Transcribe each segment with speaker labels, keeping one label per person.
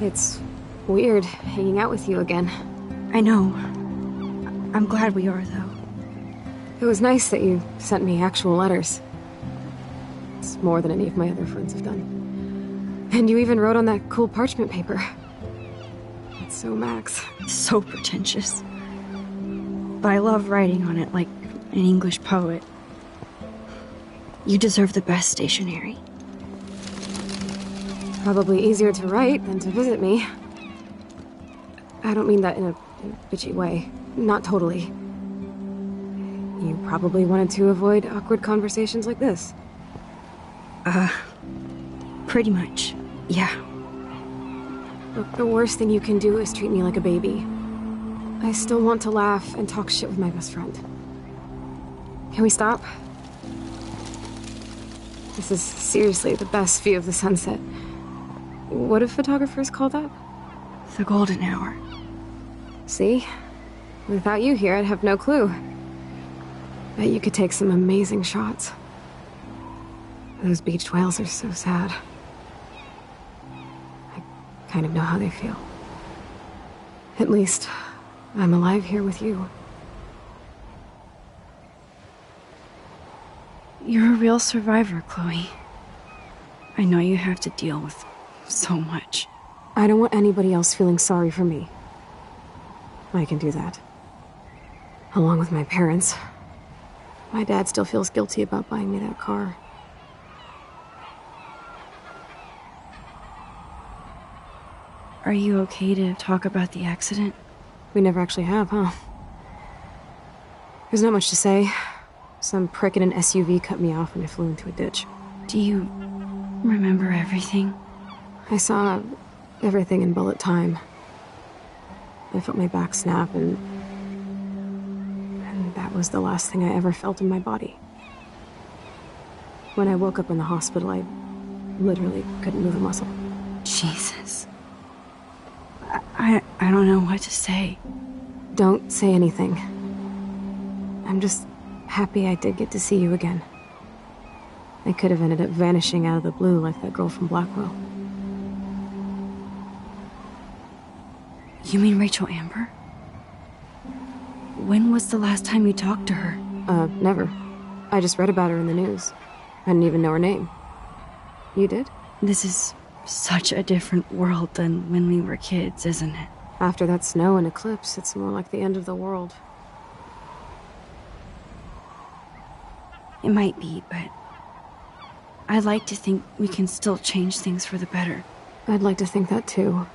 Speaker 1: It's weird hanging out with you again.
Speaker 2: I know. I'm glad we are, though.
Speaker 1: It was nice that you sent me actual letters. It's more than any of my other friends have done. And you even wrote on that cool parchment paper. It's so Max.
Speaker 2: So pretentious. But I love writing on it like an English poet. You deserve the best stationery.
Speaker 1: Probably easier to write than to visit me. I don't mean that in a bitchy way. Not totally. You probably wanted to avoid awkward conversations like this.
Speaker 2: Pretty much, yeah.
Speaker 1: Look, the worst thing you can do is treat me like a baby. I still want to laugh and talk shit with my best friend. Can we stop? This is seriously the best view of the sunset. What do photographers call that?
Speaker 2: The golden hour.
Speaker 1: See? Without you here, I'd have no clue. Bet you could take some amazing shots. Those beached whales are so sad. I kind of know how they feel. At least, I'm alive here with you.
Speaker 2: You're a real survivor, Chloe. I know you have to deal with so much.
Speaker 1: I don't want anybody else feeling sorry for me. I can do that. Along with my parents. My dad still feels guilty about buying me that car.
Speaker 2: Are you okay to talk about the accident?
Speaker 1: We never actually have, huh? There's not much to say. Some prick in an SUV cut me off when I flew into a ditch.
Speaker 2: Do you remember everything?
Speaker 1: I saw everything in bullet time. I felt my back snap, and that was the last thing I ever felt in my body. When I woke up in the hospital, I literally couldn't move a muscle.
Speaker 2: Jesus. I don't know what to say.
Speaker 1: Don't say anything. I'm just happy I did get to see you again. I could have ended up vanishing out of the blue like that girl from Blackwell.
Speaker 2: You mean Rachel Amber? When was the last time you talked to her?
Speaker 1: Never. I just read about her in the news. I didn't even know her name. You did?
Speaker 2: This is such a different world than when we were kids, isn't it?
Speaker 1: After that snow and eclipse, it's more like the end of the world.
Speaker 2: It might be, but I'd like to think we can still change things for the better.
Speaker 1: I'd like to think that too.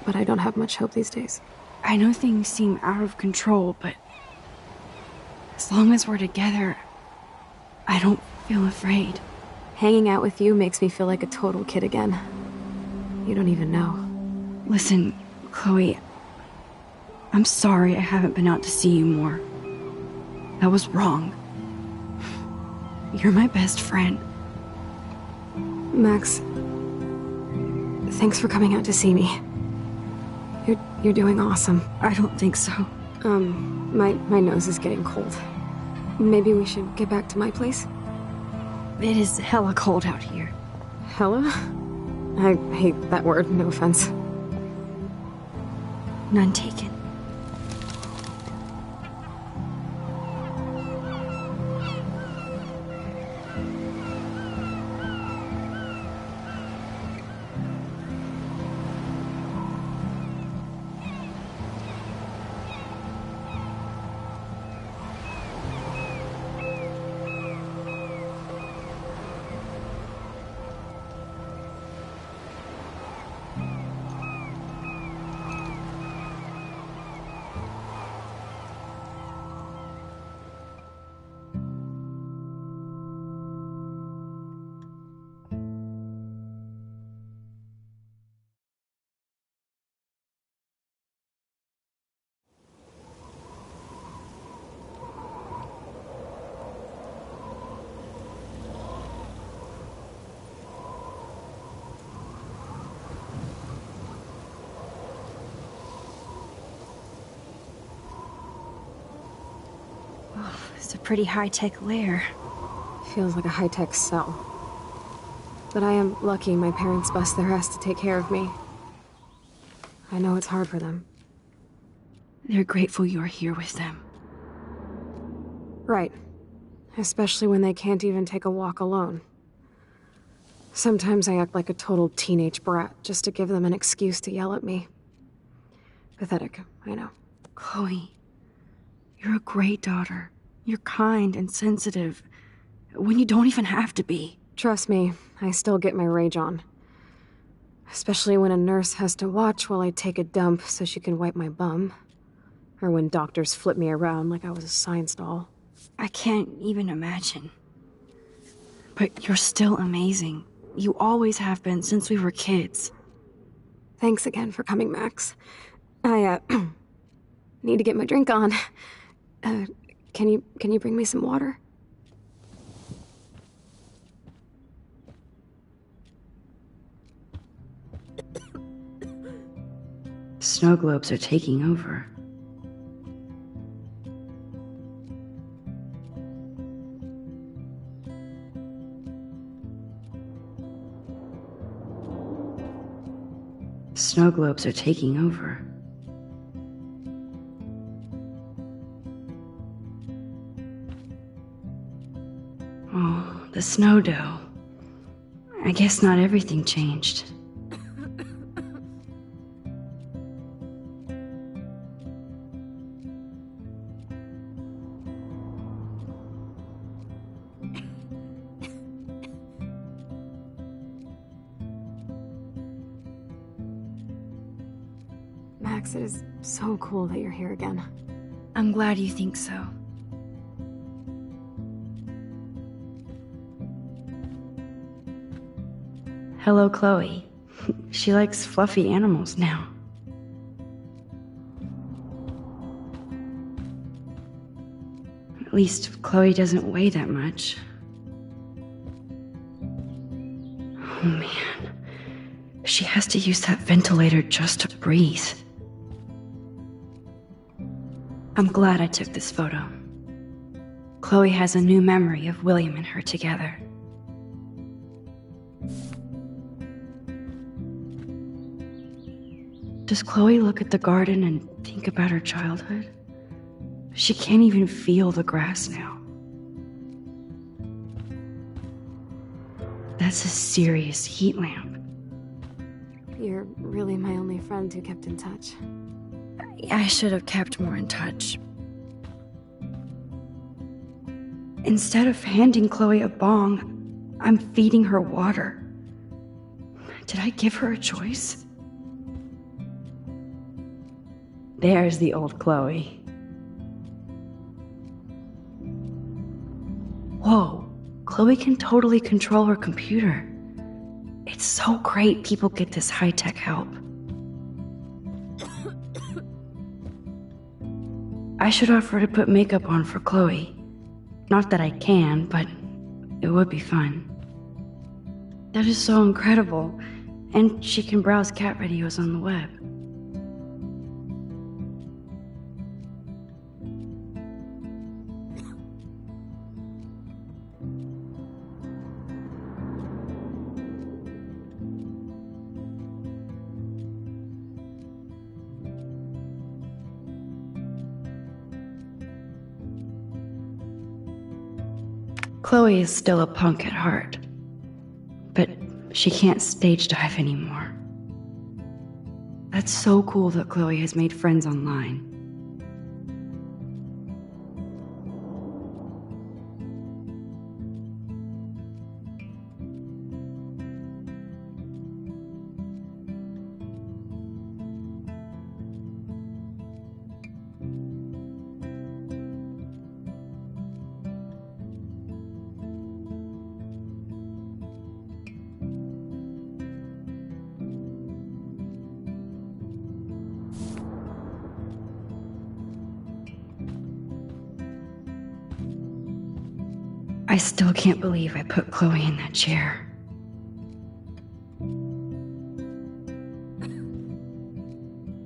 Speaker 1: But I don't have much hope these days.
Speaker 2: I know things seem out of control, but as long as we're together, I don't feel afraid.
Speaker 1: Hanging out with you makes me feel like a total kid again. You don't even know.
Speaker 2: Listen, Chloe, I'm sorry I haven't been out to see you more. That was wrong. You're my best friend.
Speaker 1: Max, thanks for coming out to see me. You're doing awesome.
Speaker 2: I don't think so.
Speaker 1: My nose is getting cold. Maybe we should get back to my place?
Speaker 2: It is hella cold out here.
Speaker 1: Hella? I hate that word, no offense.
Speaker 2: None taken. It's a pretty high-tech lair.
Speaker 1: Feels like a high-tech cell. But I am lucky my parents bust their ass to take care of me. I know it's hard for them.
Speaker 2: They're grateful you're here with them.
Speaker 1: Right. Especially when they can't even take a walk alone. Sometimes I act like a total teenage brat just to give them an excuse to yell at me. Pathetic, I know.
Speaker 2: Chloe, you're a great daughter. You're kind and sensitive when you don't even have to be.
Speaker 1: Trust me, I still get my rage on. Especially when a nurse has to watch while I take a dump so she can wipe my bum. Or when doctors flip me around like I was a science doll.
Speaker 2: I can't even imagine. But you're still amazing. You always have been since we were kids.
Speaker 1: Thanks again for coming, Max. I, need to get my drink on. Can you bring me some water?
Speaker 2: Snow globes are taking over. Snow globes are taking over. Oh, the snow dough. I guess not everything changed.
Speaker 1: Max, it is so cool that you're here again.
Speaker 2: I'm glad you think so. Hello, Chloe. She likes fluffy animals now. At least Chloe doesn't weigh that much. Oh man. She has to use that ventilator just to breathe. I'm glad I took this photo. Chloe has a new memory of William and her together. Does Chloe look at the garden and think about her childhood? She can't even feel the grass now. That's a serious heat lamp.
Speaker 1: You're really my only friend who kept in touch.
Speaker 2: I should have kept more in touch. Instead of handing Chloe a bong, I'm feeding her water. Did I give her a choice? There's the old Chloe. Whoa, Chloe can totally control her computer. It's so great people get this high-tech help. I should offer to put makeup on for Chloe. Not that I can, but it would be fun. That is so incredible, and she can browse cat videos on the web. Chloe is still a punk at heart, but she can't stage dive anymore. That's so cool that Chloe has made friends online. I still can't believe I put Chloe in that chair.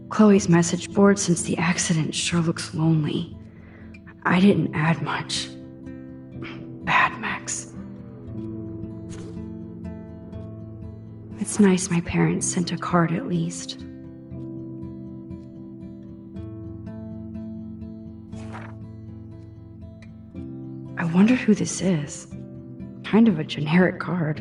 Speaker 2: Chloe's message board since the accident sure looks lonely. I didn't add much. Bad, Max. It's nice my parents sent a card at least. wonder who this is. Kind of a generic card.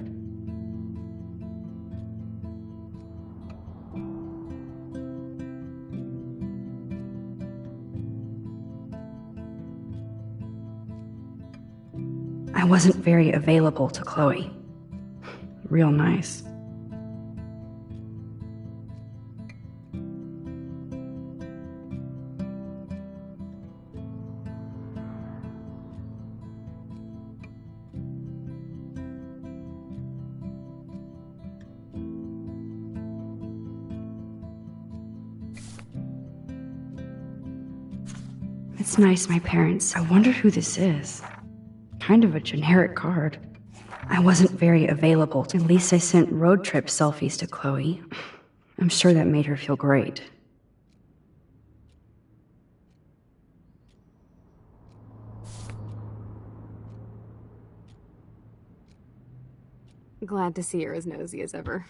Speaker 2: I wasn't very available to Chloe. Real nice. It's nice, my parents. I wonder who this is. Kind of a generic card. I wasn't very available. At least I sent road trip selfies to Chloe. I'm sure that made her feel great.
Speaker 1: Glad to see you're as nosy as ever.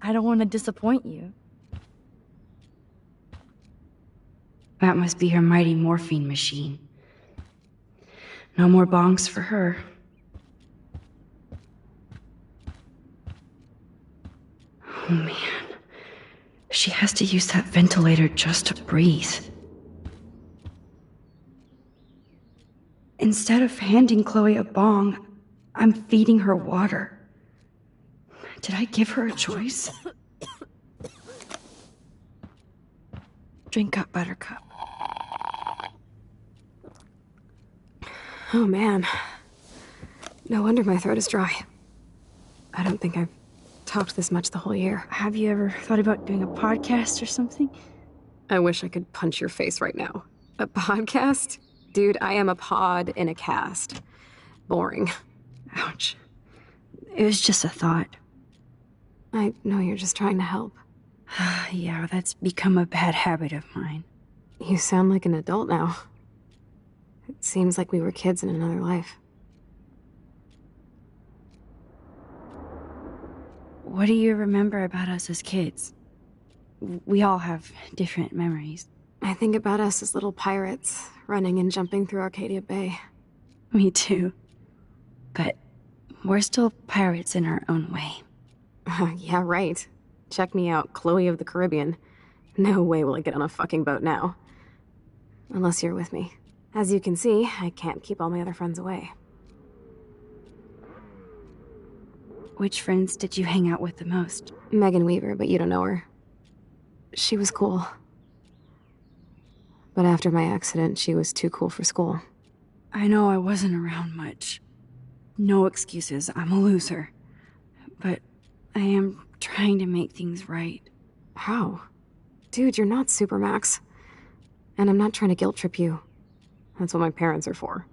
Speaker 2: I don't want to disappoint you. That must be her mighty morphine machine. No more bongs for her. Oh man. She has to use that ventilator just to breathe. Instead of handing Chloe a bong, I'm feeding her water. Did I give her a choice? Drink up, Buttercup.
Speaker 1: Oh man. No wonder my throat is dry. I don't think I've talked this much the whole year.
Speaker 2: Have you ever thought about doing a podcast or something?
Speaker 1: I wish I could punch your face right now. A podcast? Dude, I am a pod in a cast. Boring.
Speaker 2: Ouch. It was just a thought.
Speaker 1: I know you're just trying to help.
Speaker 2: Yeah, that's become a bad habit of mine.
Speaker 1: You sound like an adult now. It seems like we were kids in another life.
Speaker 2: What do you remember about us as kids? We all have different memories.
Speaker 1: I think about us as little pirates, running and jumping through Arcadia Bay.
Speaker 2: Me too. But we're still pirates in our own way.
Speaker 1: Yeah, right. Check me out, Chloe of the Caribbean. No way will I get on a fucking boat now. Unless you're with me. As you can see, I can't keep all my other friends away.
Speaker 2: Which friends did you hang out with the most?
Speaker 1: Megan Weaver, but you don't know her. She was cool. But after my accident, she was too cool for school.
Speaker 2: I know I wasn't around much. No excuses, I'm a loser. But I am trying to make things right.
Speaker 1: How? Dude, you're not Supermax. And I'm not trying to guilt trip you. That's what my parents are for.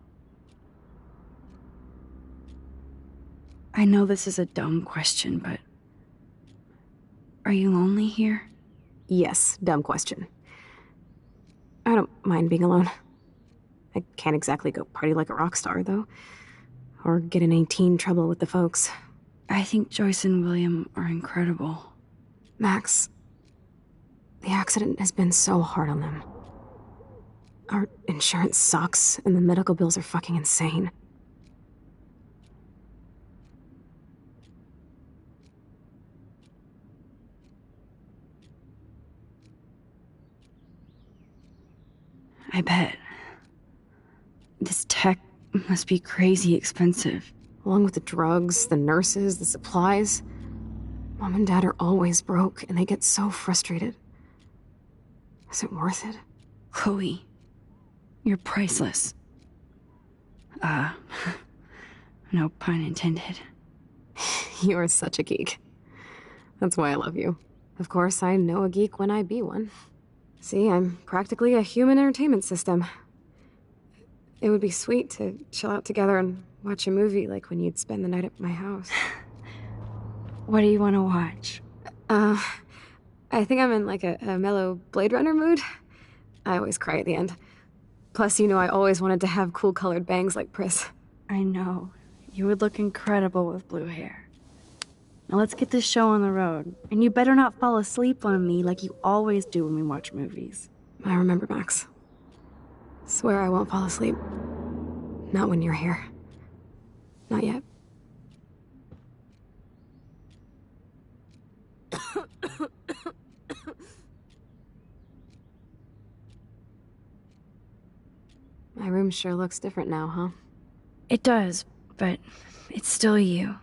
Speaker 2: I know this is a dumb question, but... Are you lonely here?
Speaker 1: Yes, dumb question. I don't mind being alone. I can't exactly go party like a rock star, though. Or get in any teen trouble with the folks.
Speaker 2: I think Joyce and William are incredible.
Speaker 1: Max, the accident has been so hard on them. Our insurance sucks, and the medical bills are fucking insane.
Speaker 2: I bet. This tech must be crazy expensive.
Speaker 1: Along with the drugs, the nurses, the supplies. Mom and Dad are always broke, and they get so frustrated. Is it worth it?
Speaker 2: Chloe, you're priceless. No pun intended.
Speaker 1: You are such a geek. That's why I love you. Of course, I know a geek when I be one. See, I'm practically a human entertainment system. It would be sweet to chill out together and watch a movie like when you'd spend the night at my house.
Speaker 2: What do you want to watch?
Speaker 1: I think I'm in like a mellow Blade Runner mood. I always cry at the end. Plus, you know, I always wanted to have cool colored bangs like Pris.
Speaker 2: I know. You would look incredible with blue hair. Now let's get this show on the road. And you better not fall asleep on me like you always do when we watch movies.
Speaker 1: I remember, Max. Swear I won't fall asleep. Not when you're here. Not yet. My room sure looks different now, huh?
Speaker 2: It does, but it's still you.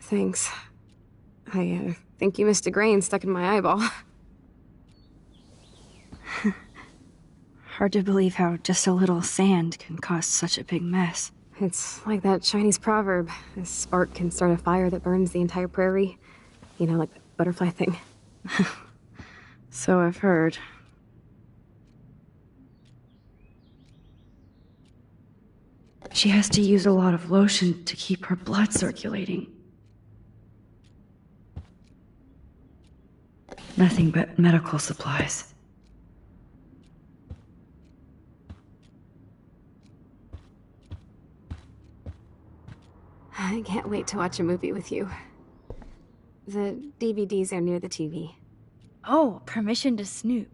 Speaker 1: Thanks. I think you missed a grain stuck in my eyeball.
Speaker 2: Hard to believe how just a little sand can cause such a big mess.
Speaker 1: It's like that Chinese proverb. A spark can start a fire that burns the entire prairie. You know, like the butterfly thing.
Speaker 2: So I've heard. She has to use a lot of lotion to keep her blood circulating. Nothing but medical supplies.
Speaker 1: I can't wait to watch a movie with you. The DVDs are near the TV.
Speaker 2: Oh, permission to snoop.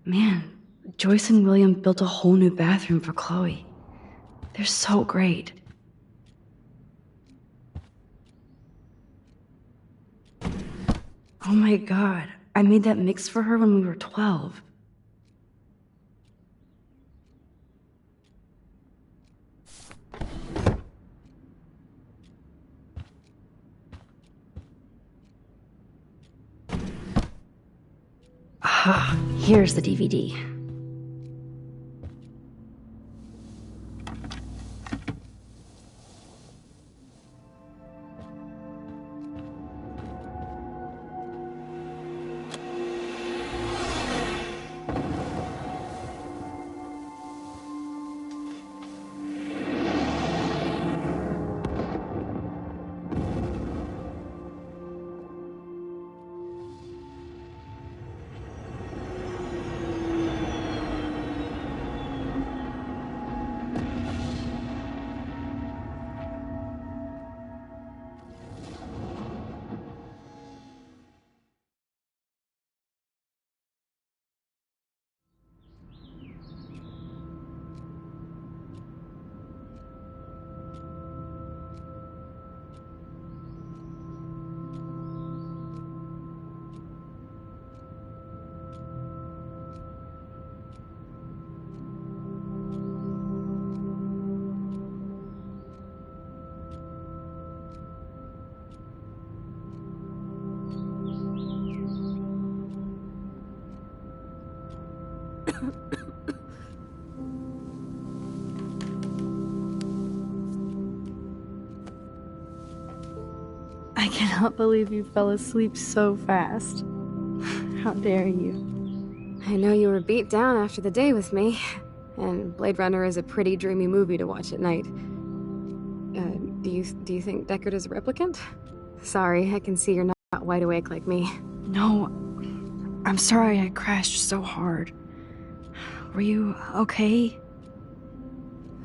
Speaker 2: Man, Joyce and William built a whole new bathroom for Chloe. They're so great. Oh my god, I made that mix for her when we were 12. Ah, here's the DVD. I cannot believe you fell asleep so fast. How dare you?
Speaker 1: I know you were beat down after the day with me, and Blade Runner is a pretty dreamy movie to watch at night. Do you think Deckard is a replicant? Sorry, I can see you're not wide awake like me.
Speaker 2: No, I'm sorry I crashed so hard. Were you okay?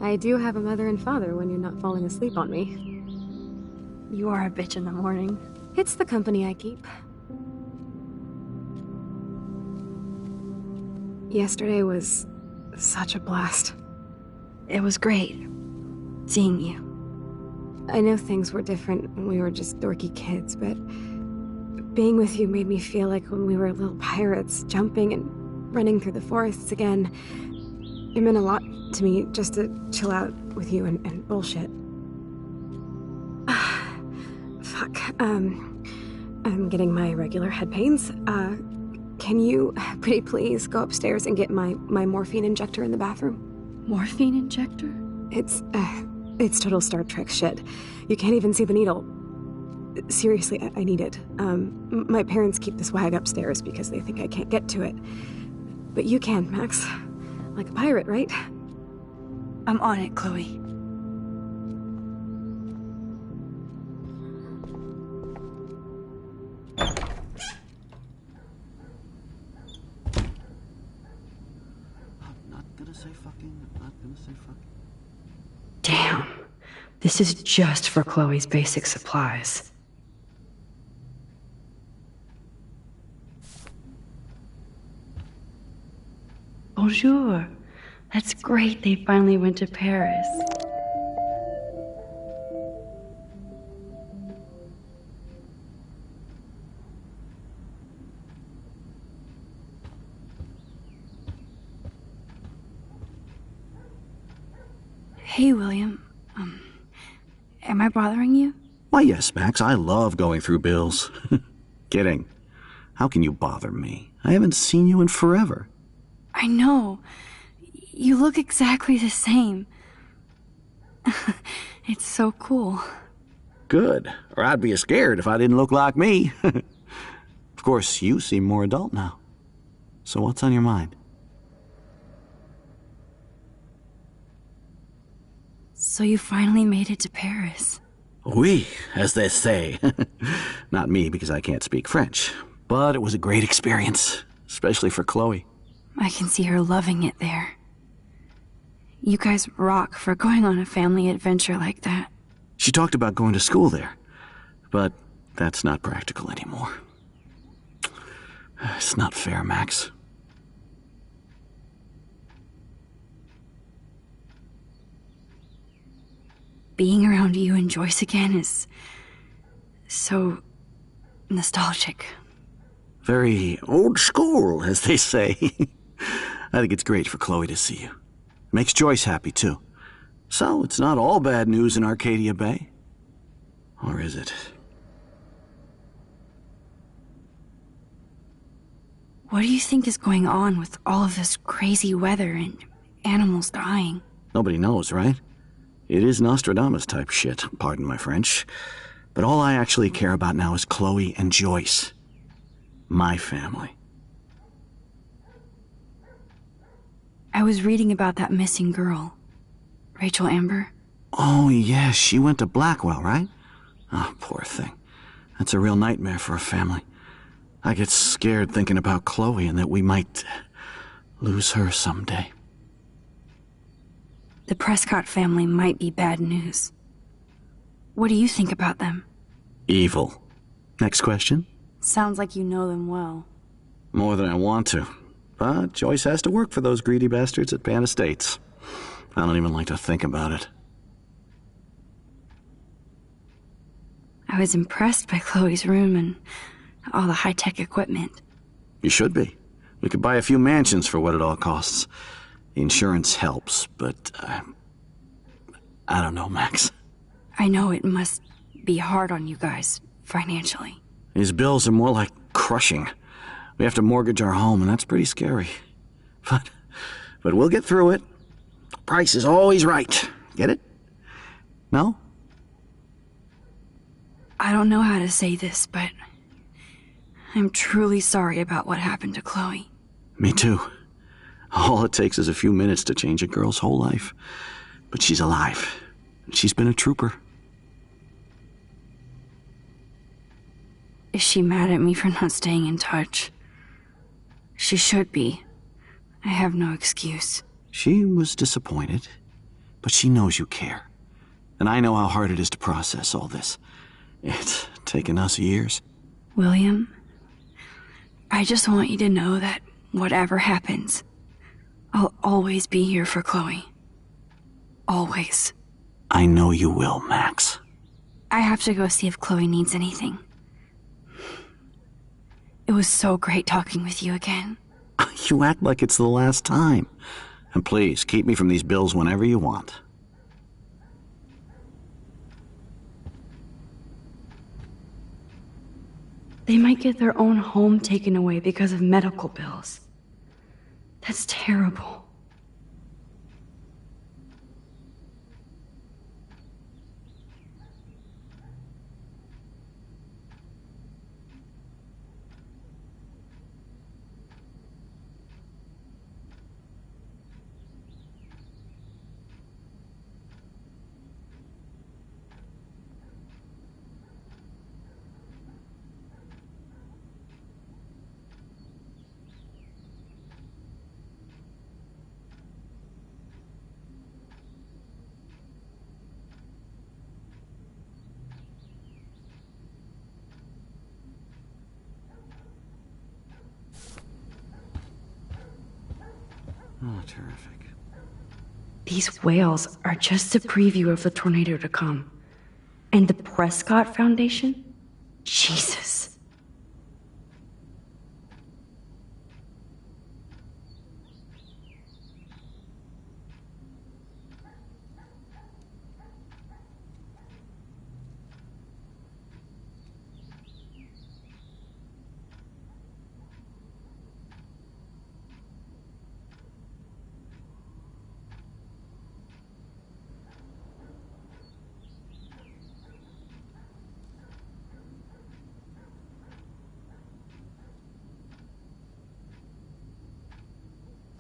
Speaker 1: I do have a mother and father when you're not falling asleep on me.
Speaker 2: You are a bitch in the morning.
Speaker 1: It's the company I keep. Yesterday was such a blast.
Speaker 2: It was great seeing you.
Speaker 1: I know things were different when we were just dorky kids, but being with you made me feel like when we were little pirates, jumping and running through the forests again. It meant a lot to me just to chill out with you and bullshit. Fuck. I'm getting my regular head pains. Can you, pretty please, go upstairs and get my morphine injector in the bathroom?
Speaker 2: Morphine injector?
Speaker 1: It's total Star Trek shit. You can't even see the needle. Seriously, I need it. My parents keep the swag upstairs because they think I can't get to it. But you can, Max. Like a pirate, right?
Speaker 2: I'm on it, Chloe. Damn. This is just for Chloe's basic supplies. Bonjour. That's great they finally went to Paris. Hey, William. Am I bothering you?
Speaker 3: Why, yes, Max. I love going through bills. Kidding. How can you bother me? I haven't seen you in forever.
Speaker 2: I know. You look exactly the same. It's so cool.
Speaker 3: Good. Or I'd be scared if I didn't look like me. Of course, you seem more adult now. So what's on your mind?
Speaker 2: So you finally made it to Paris.
Speaker 3: Oui, as they say. Not me, because I can't speak French. But it was a great experience, especially for Chloe.
Speaker 2: I can see her loving it there. You guys rock for going on a family adventure like that.
Speaker 3: She talked about going to school there, but that's not practical anymore. It's not fair, Max.
Speaker 2: Being around you and Joyce again is so nostalgic.
Speaker 3: Very old school, as they say. I think it's great for Chloe to see you. Makes Joyce happy, too. So, it's not all bad news in Arcadia Bay. Or is it?
Speaker 2: What do you think is going on with all of this crazy weather and animals dying?
Speaker 3: Nobody knows, right? It is Nostradamus-type shit, pardon my French. But all I actually care about now is Chloe and Joyce. My family.
Speaker 2: I was reading about that missing girl. Rachel Amber.
Speaker 3: Oh, yeah, she went to Blackwell, right? Oh, poor thing. That's a real nightmare for a family. I get scared thinking about Chloe and that we might lose her someday.
Speaker 2: The Prescott family might be bad news. What do you think about them?
Speaker 3: Evil. Next question?
Speaker 2: Sounds like you know them well.
Speaker 3: More than I want to. But Joyce has to work for those greedy bastards at Pan Estates. I don't even like to think about it.
Speaker 2: I was impressed by Chloe's room and all the high-tech equipment.
Speaker 3: You should be. We could buy a few mansions for what it all costs. The insurance helps, but I don't know, Max.
Speaker 2: I know it must be hard on you guys, financially.
Speaker 3: These bills are more like crushing. We have to mortgage our home, and that's pretty scary. But we'll get through it. Price is always right. Get it? No?
Speaker 2: I don't know how to say this, but I'm truly sorry about what happened to Chloe.
Speaker 3: Me too. All it takes is a few minutes to change a girl's whole life. But she's alive. She's been a trooper.
Speaker 2: Is she mad at me for not staying in touch? She should be. I have no excuse.
Speaker 3: She was disappointed, but she knows you care. And I know how hard it is to process all this. It's taken us years.
Speaker 2: William, I just want you to know that whatever happens, I'll always be here for Chloe. Always.
Speaker 3: I know you will, Max.
Speaker 2: I have to go see if Chloe needs anything. It was so great talking with you again.
Speaker 3: You act like it's the last time. And please, keep me from these bills whenever you want.
Speaker 2: They might get their own home taken away because of medical bills. That's terrible.
Speaker 3: Oh, terrific.
Speaker 2: These whales are just a preview of the tornado to come. And the Prescott Foundation? Jesus.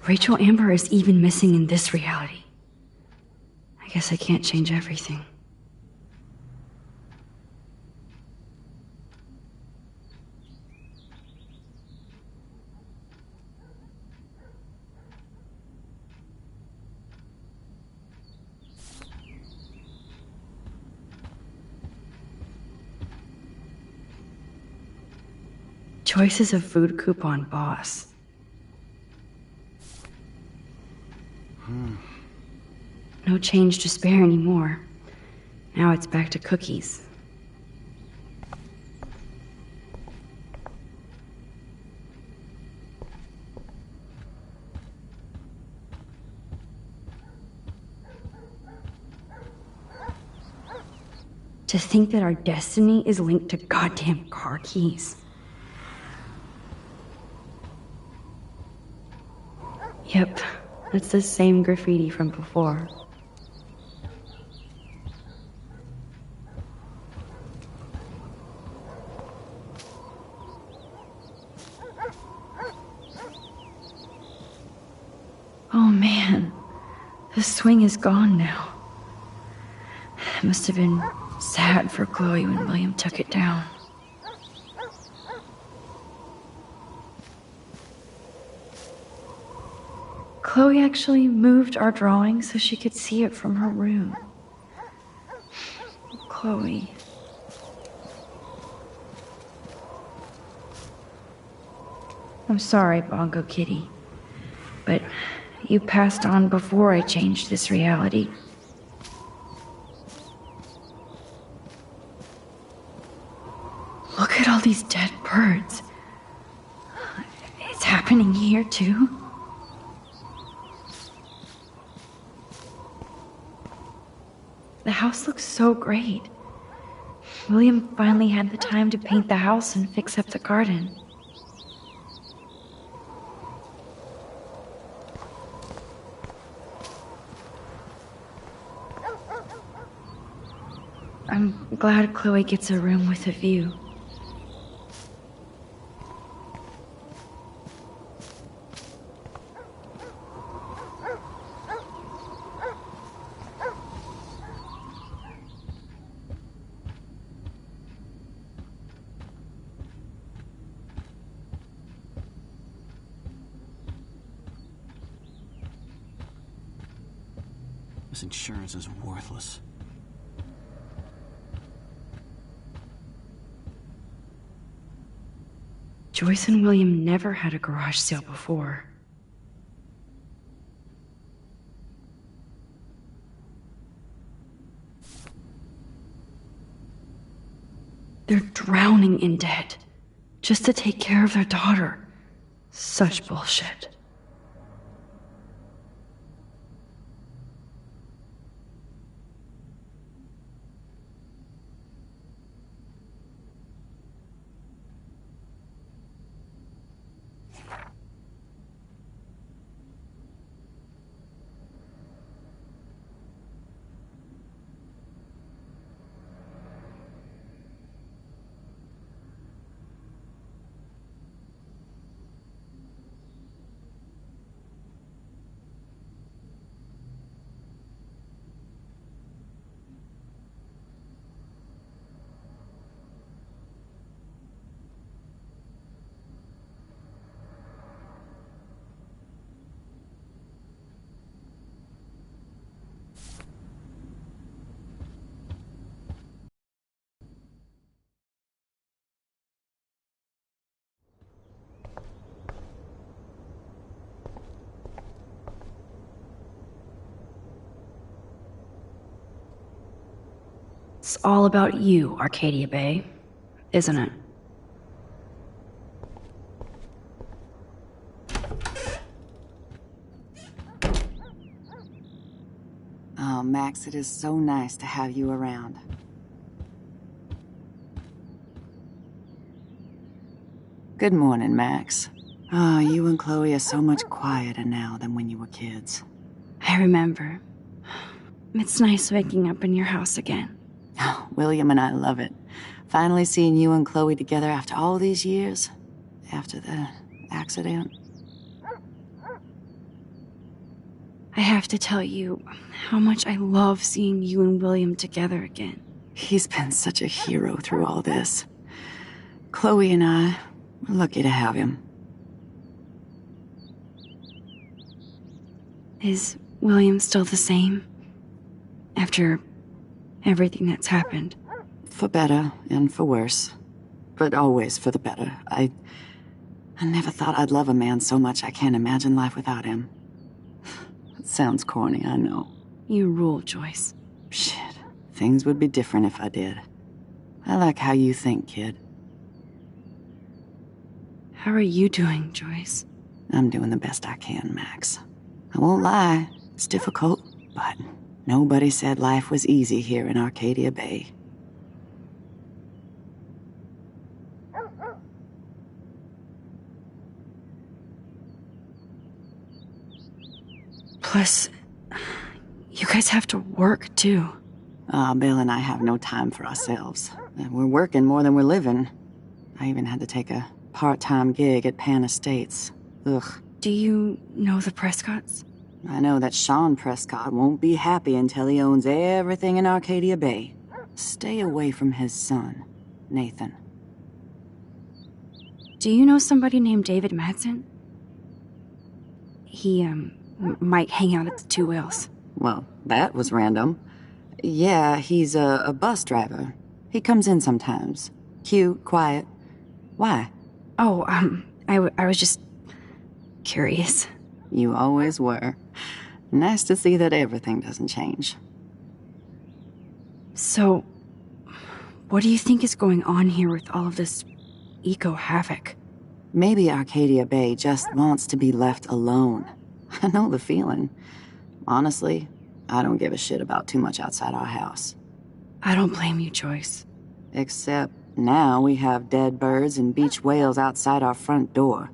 Speaker 2: Rachel Amber is even missing in this reality. I guess I can't change everything. Choices of food coupon boss. No change to spare anymore. Now it's back to cookies. To think that our destiny is linked to goddamn car keys. Yep, it's the same graffiti from before. Oh man, the swing is gone now. It must have been sad for Chloe when William took it down. Chloe actually moved our drawing so she could see it from her room. Chloe. I'm sorry, Bongo Kitty, but you passed on before I changed this reality. Look at all these dead birds. It's happening here, too. The house looks so great. William finally had the time to paint the house and fix up the garden. I'm glad Chloe gets a room with a view.
Speaker 3: This insurance is worthless.
Speaker 2: Joyce and William never had a garage sale before. They're drowning in debt just to take care of their daughter. Such bullshit. It's all about you, Arcadia Bay, isn't it?
Speaker 4: Oh, Max, it is so nice to have you around. Good morning, Max. Oh, you and Chloe are so much quieter now than when you were kids.
Speaker 2: I remember. It's nice waking up in your house again.
Speaker 4: Oh, William and I love it. Finally seeing you and Chloe together after all these years. After the accident.
Speaker 2: I have to tell you how much I love seeing you and William together again.
Speaker 4: He's been such a hero through all this. Chloe and I, we're lucky to have him.
Speaker 2: Is William still the same? After everything that's happened?
Speaker 4: For better and for worse. But always for the better. I never thought I'd love a man so much I can't imagine life without him. It sounds corny, I know.
Speaker 2: You rule, Joyce.
Speaker 4: Shit. Things would be different if I did. I like how you think, kid.
Speaker 2: How are you doing, Joyce?
Speaker 4: I'm doing the best I can, Max. I won't lie. It's difficult, but nobody said life was easy here in Arcadia Bay.
Speaker 2: Plus, you guys have to work, too.
Speaker 4: Bill and I have no time for ourselves. We're working more than we're living. I even had to take a part-time gig at Pan Estates. Ugh.
Speaker 2: Do you know the Prescotts?
Speaker 4: I know that Sean Prescott won't be happy until he owns everything in Arcadia Bay. Stay away from his son, Nathan.
Speaker 2: Do you know somebody named David Madsen? He, might hang out at the Two Whales.
Speaker 4: Well, that was random. Yeah, he's a bus driver. He comes in sometimes. Cute, quiet. Why?
Speaker 2: Oh, I was just curious.
Speaker 4: You always were. Nice to see that everything doesn't change.
Speaker 2: So, what do you think is going on here with all of this eco-havoc?
Speaker 4: Maybe Arcadia Bay just wants to be left alone. I know the feeling. Honestly, I don't give a shit about too much outside our house.
Speaker 2: I don't blame you, Joyce.
Speaker 4: Except now we have dead birds and beach whales outside our front door.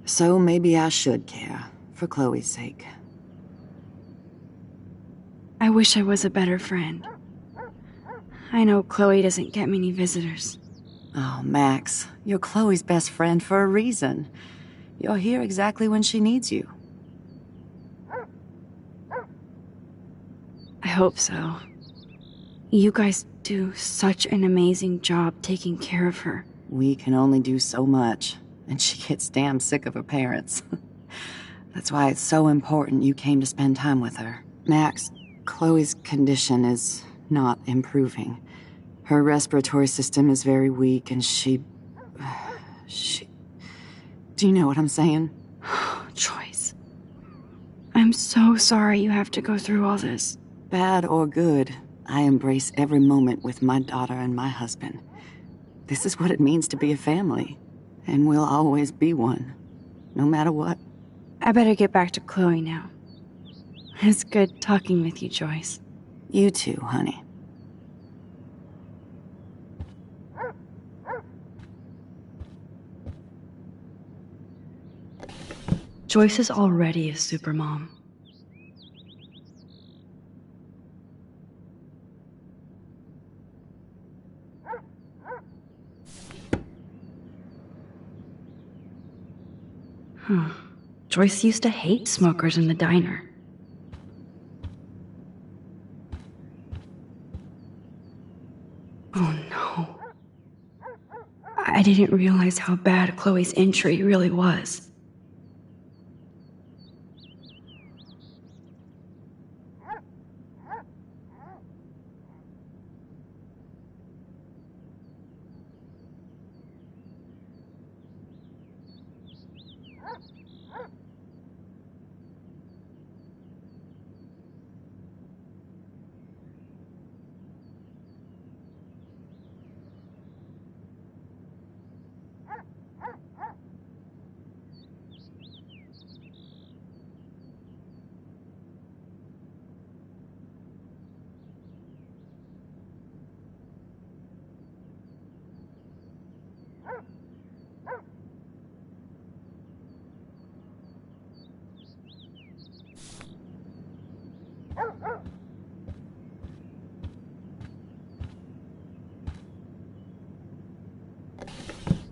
Speaker 4: So maybe I should care, for Chloe's sake.
Speaker 2: I wish I was a better friend. I know Chloe doesn't get many visitors.
Speaker 4: Oh, Max, you're Chloe's best friend for a reason. You're here exactly when she needs you.
Speaker 2: I hope so. You guys do such an amazing job taking care of her.
Speaker 4: We can only do so much, and she gets damn sick of her parents. That's why it's so important you came to spend time with her. Max, Chloe's condition is not improving. Her respiratory system is very weak, and she... Do you know what I'm saying?
Speaker 2: Joyce. I'm so sorry you have to go through all this.
Speaker 4: Bad or good, I embrace every moment with my daughter and my husband. This is what it means to be a family, and we'll always be one, no matter what.
Speaker 2: I better get back to Chloe now. It's good talking with you, Joyce.
Speaker 4: You too, honey.
Speaker 2: Joyce is already a supermom. Joyce used to hate smokers in the diner. Oh no. I didn't realize how bad Chloe's injury really was.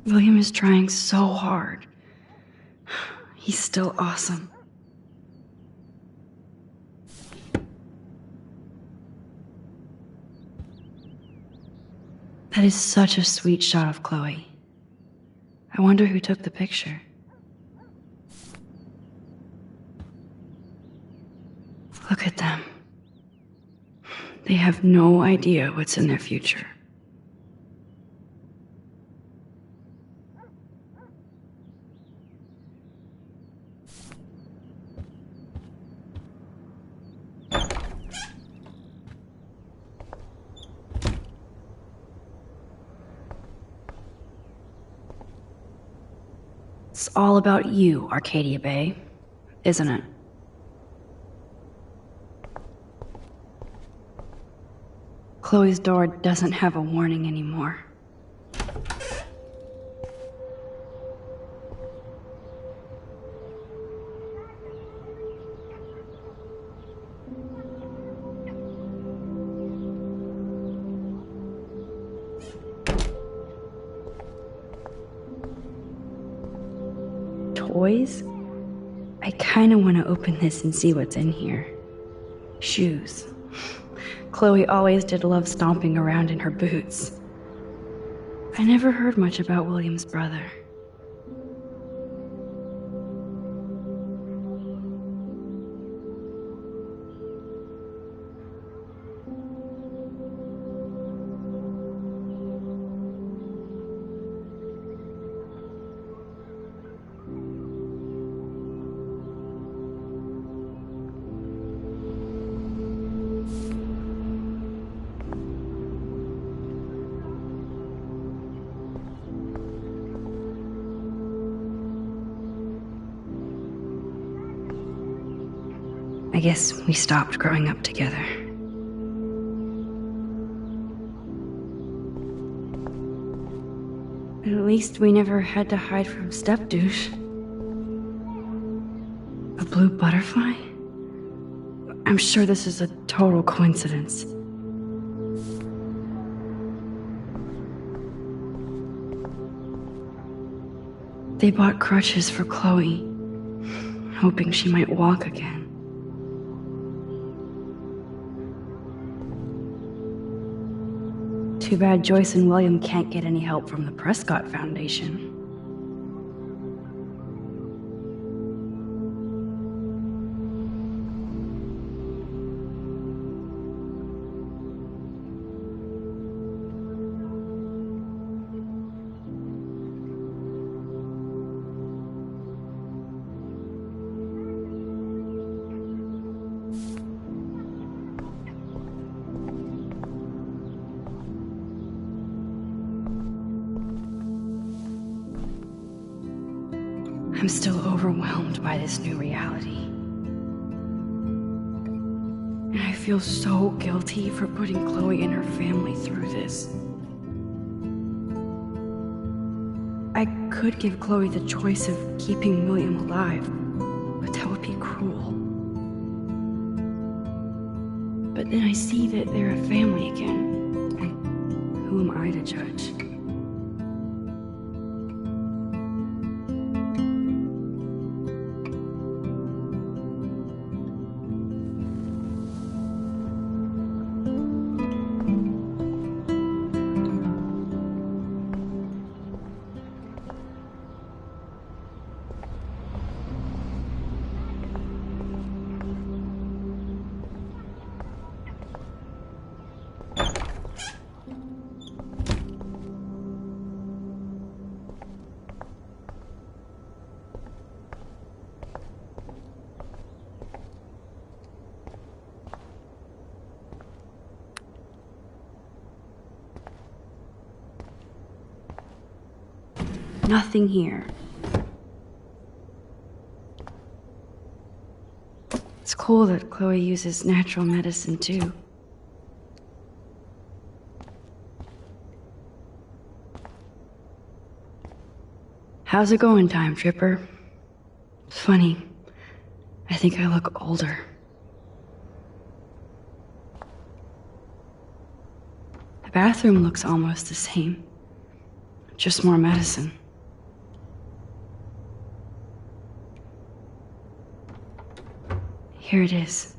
Speaker 2: William is trying so hard. He's still awesome. That is such a sweet shot of Chloe. I wonder who took the picture. Look at them. They have no idea what's in their future. It's all about you, Arcadia Bay, isn't it? Chloe's door doesn't have a warning anymore. Toys? I kinda wanna open this and see what's in here. Shoes. Chloe always did love stomping around in her boots. I never heard much about William's brother. I guess we stopped growing up together. At least we never had to hide from step-douche. A blue butterfly? I'm sure this is a total coincidence. They bought crutches for Chloe, hoping she might walk again. Too bad Joyce and William can't get any help from the Prescott Foundation. I'm still overwhelmed by this new reality. And I feel so guilty for putting Chloe and her family through this. I could give Chloe the choice of keeping William alive, but that would be cruel. But then I see that they're a family again, and who am I to judge? Nothing here. It's cool that Chloe uses natural medicine too. How's it going, Time Tripper? Funny, I think I look older. The bathroom looks almost the same, just more medicine. Here it is.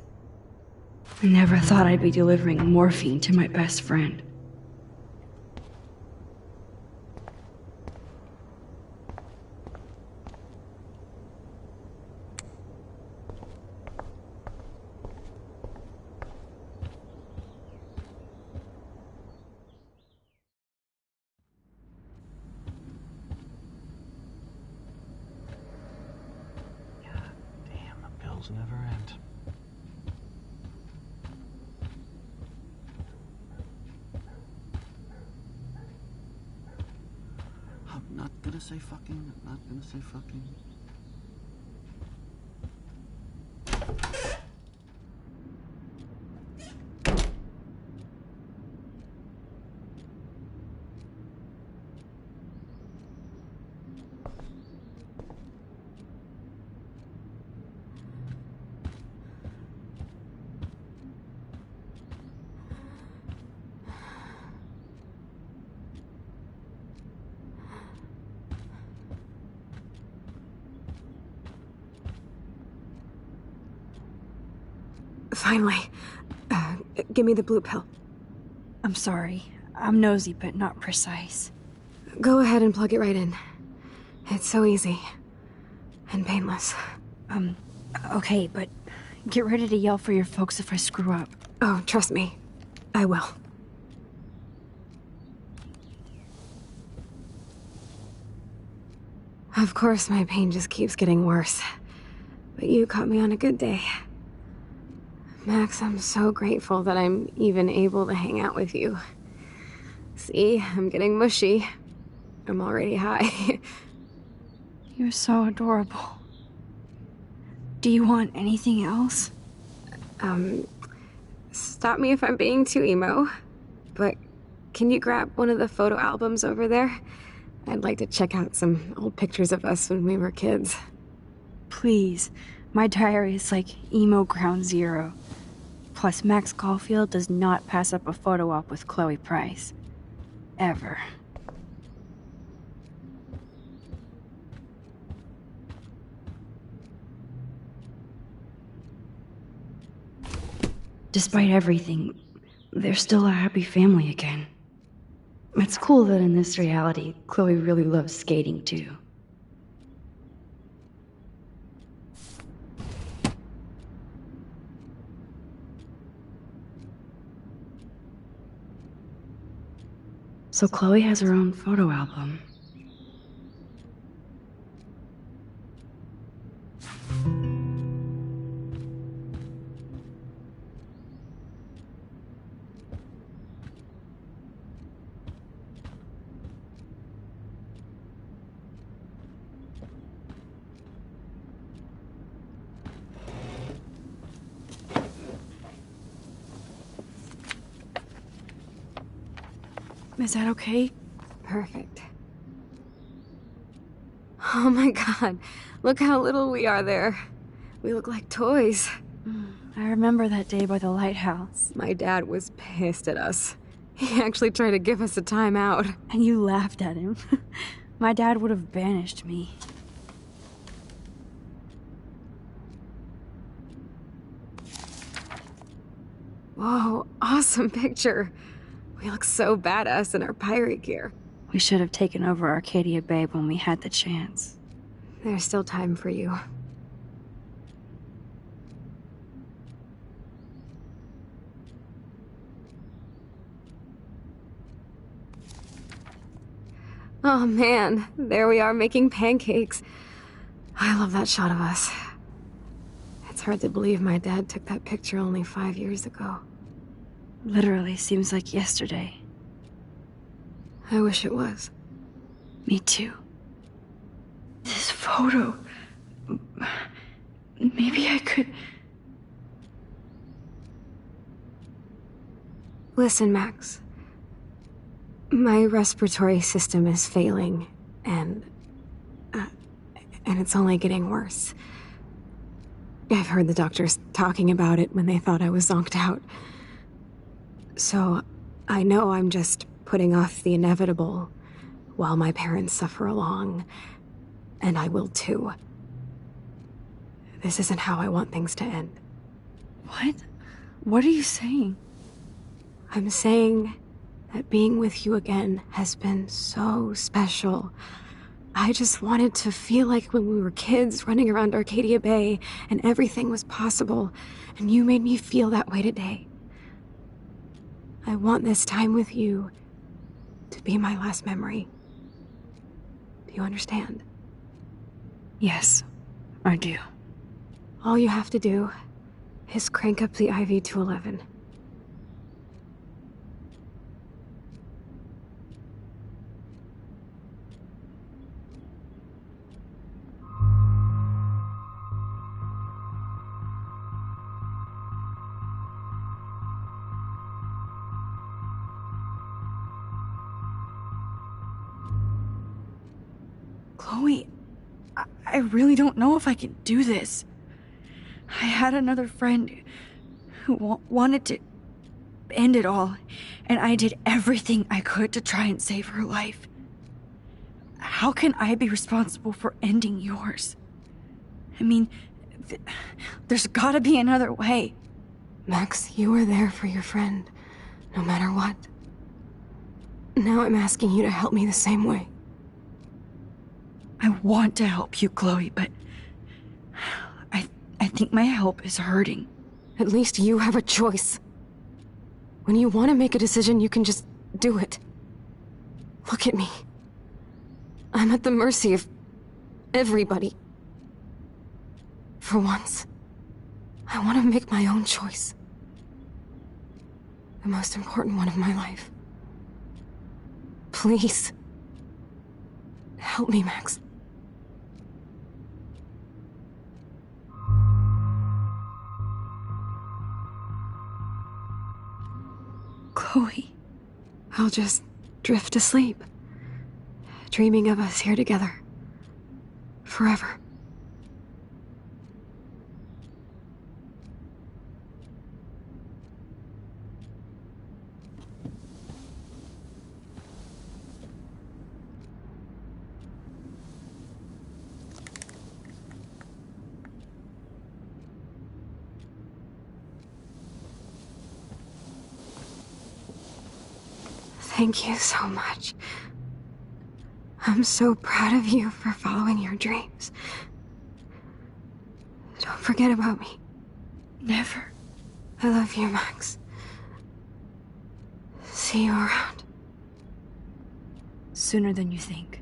Speaker 2: I never thought I'd be delivering morphine to my best friend.
Speaker 3: Damn, the bills never end. I'm not gonna say fucking. I'm not gonna say fucking.
Speaker 1: Finally. Give me the blue pill.
Speaker 2: I'm sorry. I'm nosy, but not precise.
Speaker 1: Go ahead and plug it right in. It's so easy. And painless.
Speaker 2: Okay, but get ready to yell for your folks if I screw up.
Speaker 1: Oh, trust me. I will. Of course, my pain just keeps getting worse. But you caught me on a good day. Max, I'm so grateful that I'm even able to hang out with you. See, I'm getting mushy. I'm already high.
Speaker 2: You're so adorable. Do you want anything else?
Speaker 1: Stop me if I'm being too emo, but can you grab one of the photo albums over there? I'd like to check out some old pictures of us when we were kids.
Speaker 2: Please. My diary is like emo ground zero. Plus, Max Caulfield does not pass up a photo op with Chloe Price. Ever. Despite everything, they're still a happy family again. It's cool that in this reality, Chloe really loves skating too. So Chloe has her own photo album. Is that okay?
Speaker 1: Perfect. Oh my god, look how little we are there. We look like toys.
Speaker 2: I remember that day by the lighthouse.
Speaker 1: My dad was pissed at us. He actually tried to give us a timeout.
Speaker 2: And you laughed at him. My dad would have banished me.
Speaker 1: Whoa, awesome picture. We look so badass in our pirate gear.
Speaker 2: We should have taken over Arcadia Bay when we had the chance.
Speaker 1: There's still time for you. Oh man, there we are making pancakes. I love that shot of us. It's hard to believe my dad took that picture only 5 years ago.
Speaker 2: Literally seems like yesterday.
Speaker 1: I wish it was.
Speaker 2: Me too. This photo... Maybe I could...
Speaker 1: Listen, Max. My respiratory system is failing, and it's only getting worse. I've heard the doctors talking about it when they thought I was zonked out. So, I know I'm just putting off the inevitable while my parents suffer along, and I will too. This isn't how I want things to end.
Speaker 2: What? What are you saying?
Speaker 1: I'm saying that being with you again has been so special. I just wanted to feel like when we were kids running around Arcadia Bay and everything was possible, and you made me feel that way today. I want this time with you to be my last memory. Do you understand?
Speaker 2: Yes, I do.
Speaker 1: All you have to do is crank up the IV to 11.
Speaker 2: Chloe, I really don't know if I can do this. I had another friend who wanted to end it all, and I did everything I could to try and save her life. How can I be responsible for ending yours? I mean, there's gotta be another way.
Speaker 1: Max, you were there for your friend, no matter what. Now I'm asking you to help me the same way.
Speaker 2: I want to help you, Chloe, but I think my help is hurting.
Speaker 1: At least you have a choice. When you want to make a decision, you can just do it. Look at me. I'm at the mercy of everybody. For once, I want to make my own choice. The most important one of my life. Please. Help me, Max.
Speaker 2: Chloe.
Speaker 1: I'll just drift to sleep, dreaming of us here together. Forever. Thank you so much. I'm so proud of you for following your dreams. Don't forget about me.
Speaker 2: Never.
Speaker 1: I love you, Max. See you around.
Speaker 2: Sooner than you think.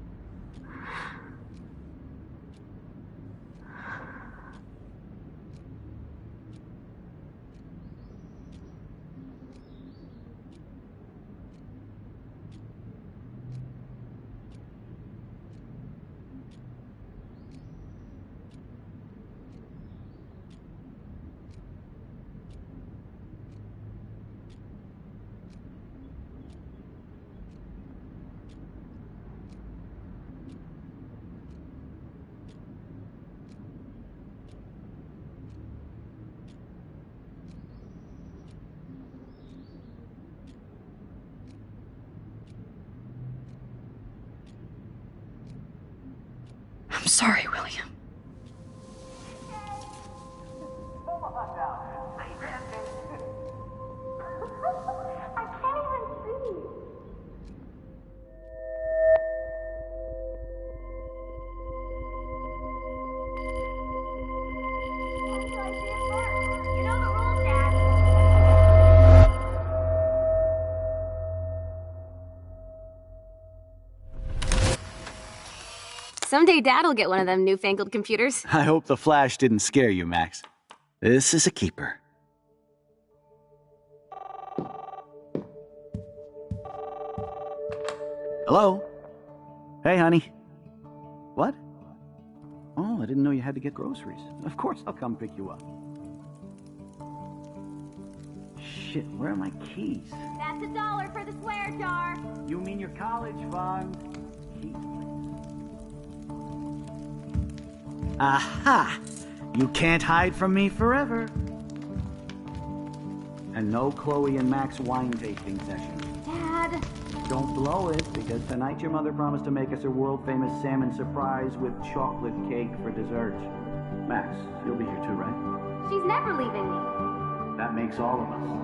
Speaker 2: I'm sorry, William.
Speaker 1: Someday Dad'll get one of them newfangled computers.
Speaker 3: I hope the flash didn't scare you, Max. This is a keeper. Hello? Hey, honey. What? Oh, I didn't know you had to get groceries. Of course I'll come pick you up. Shit, where are my keys?
Speaker 5: That's $1 for the swear jar.
Speaker 3: You mean your college fund? Keys, please. Aha! You can't hide from me forever. And no Chloe and Max wine tasting session.
Speaker 5: Dad.
Speaker 3: Don't blow it, because tonight your mother promised to make us a world-famous salmon surprise with chocolate cake for dessert. Max, you'll be here too, right?
Speaker 5: She's never leaving me.
Speaker 3: That makes all of us.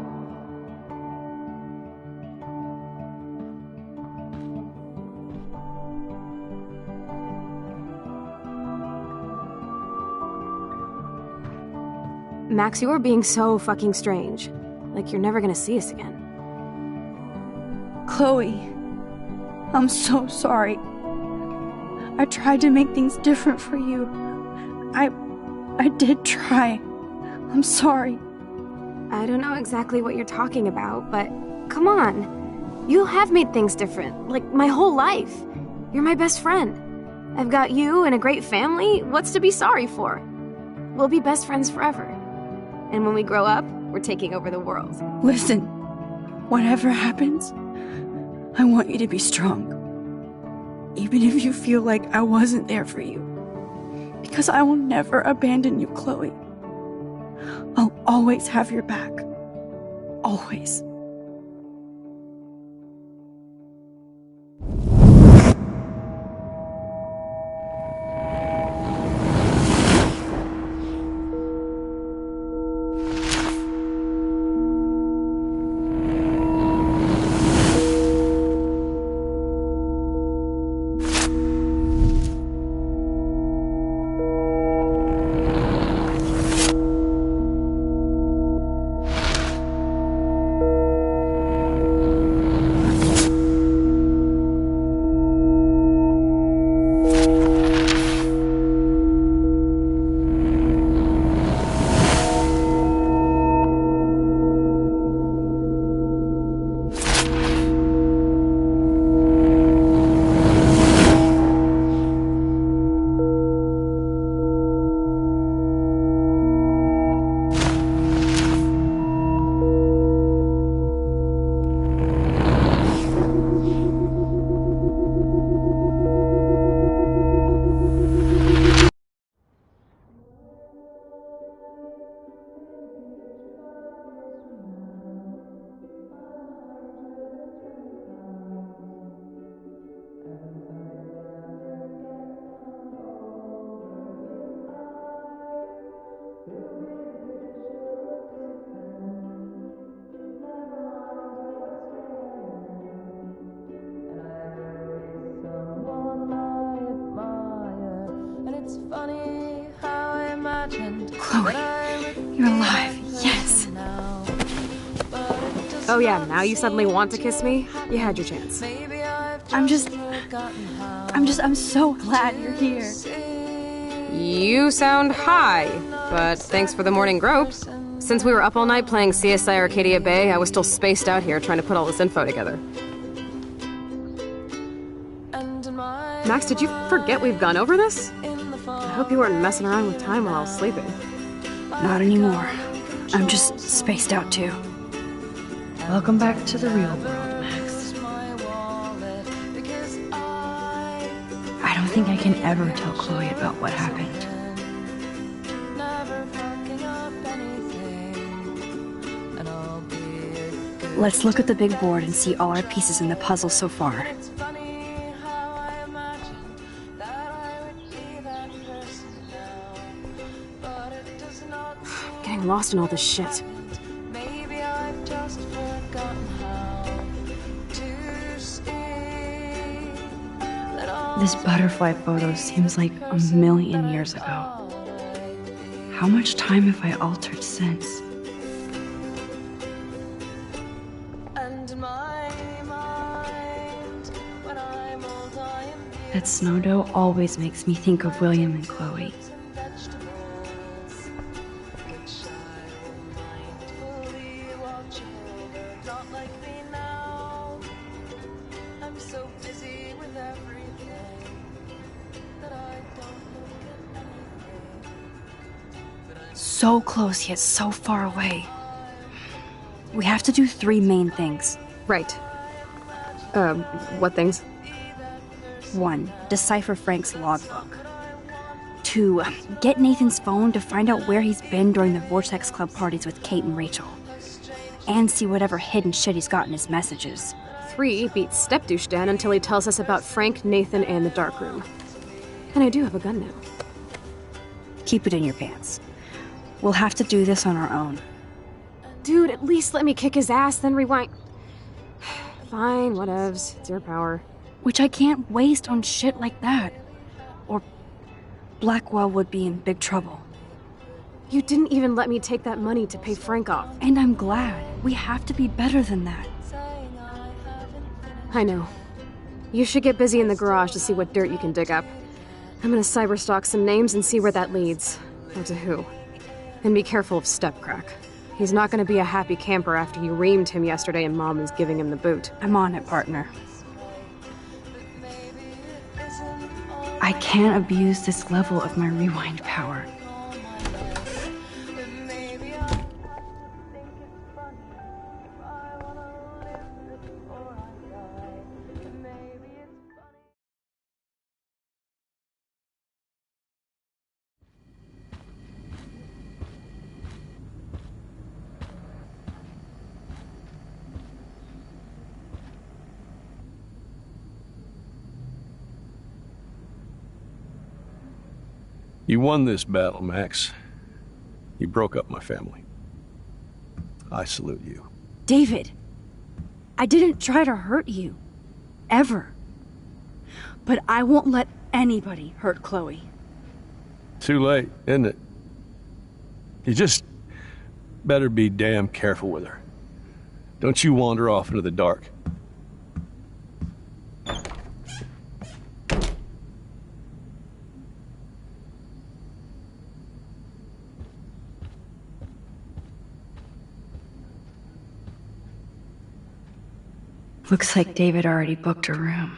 Speaker 1: Max, you are being so fucking strange. Like you're never gonna see us again.
Speaker 2: Chloe, I'm so sorry. I tried to make things different for you. I did try. I'm sorry.
Speaker 1: I don't know exactly what you're talking about, but come on. You have made things different, like my whole life. You're my best friend. I've got you and a great family. What's to be sorry for? We'll be best friends forever. And when we grow up, we're taking over the world.
Speaker 2: Listen, whatever happens, I want you to be strong. Even if you feel like I wasn't there for you. Because I will never abandon you, Chloe. I'll always have your back. Always. Chloe, you're alive. Yes.
Speaker 1: Oh yeah, now you suddenly want to kiss me? You had your chance.
Speaker 2: I'm so glad you're here.
Speaker 1: You sound high, but thanks for the morning grope. Since we were up all night playing CSI Arcadia Bay, I was still spaced out here trying to put all this info together. Max, did you forget we've gone over this? I hope you weren't messing around with time while I was sleeping.
Speaker 2: Not anymore. I'm just spaced out too. Welcome back to the real world, Max. I don't think I can ever tell Chloe about what happened. Let's look at the big board and see all our pieces in the puzzle so far.
Speaker 1: getting lost in all this shit.
Speaker 6: Maybe I've just forgotten how to stay.
Speaker 2: This butterfly photo seems like a million years ago. How much time have I altered since?
Speaker 6: And my mind, when I'm old, I am
Speaker 2: That snow dough always makes me think of William and Chloe.
Speaker 6: vegetables, which I will mindfully watch over. Not like me now. I'm so busy with everything that I don't look at anything.
Speaker 2: So close yet so far away. We have to do 3 main things.
Speaker 1: Right. What things?
Speaker 2: 1. Decipher Frank's logbook. 2. Get Nathan's phone to find out where he's been during the Vortex Club parties with Kate and Rachel. And see whatever hidden shit he's got in his messages.
Speaker 1: 3, beat Stepdouche Dan until he tells us about Frank, Nathan, and the dark room. And I do have a gun now.
Speaker 2: Keep it in your pants. We'll have to do this on our own.
Speaker 1: Dude, at least let me kick his ass, then rewind. Fine, whatevs. It's your power.
Speaker 2: Which I can't waste on shit like that. Or Blackwell would be in big trouble.
Speaker 1: You didn't even let me take that money to pay Frank off.
Speaker 2: And I'm glad. We have to be better than that.
Speaker 1: I know. You should get busy in the garage to see what dirt you can dig up. I'm gonna cyberstalk some names and see where that leads. Or to who. And be careful of Stepcrack. He's not gonna be a happy camper after you reamed him yesterday and Mom is giving him the boot.
Speaker 2: I'm on it, partner. I can't abuse this level of my rewind power.
Speaker 7: You won this battle, Max. You broke up my family. I salute you.
Speaker 2: David, I didn't try to hurt you. Ever. But I won't let anybody hurt Chloe.
Speaker 7: Too late, isn't it? You just better be damn careful with her. Don't you wander off into the dark.
Speaker 2: Looks like David already booked a room.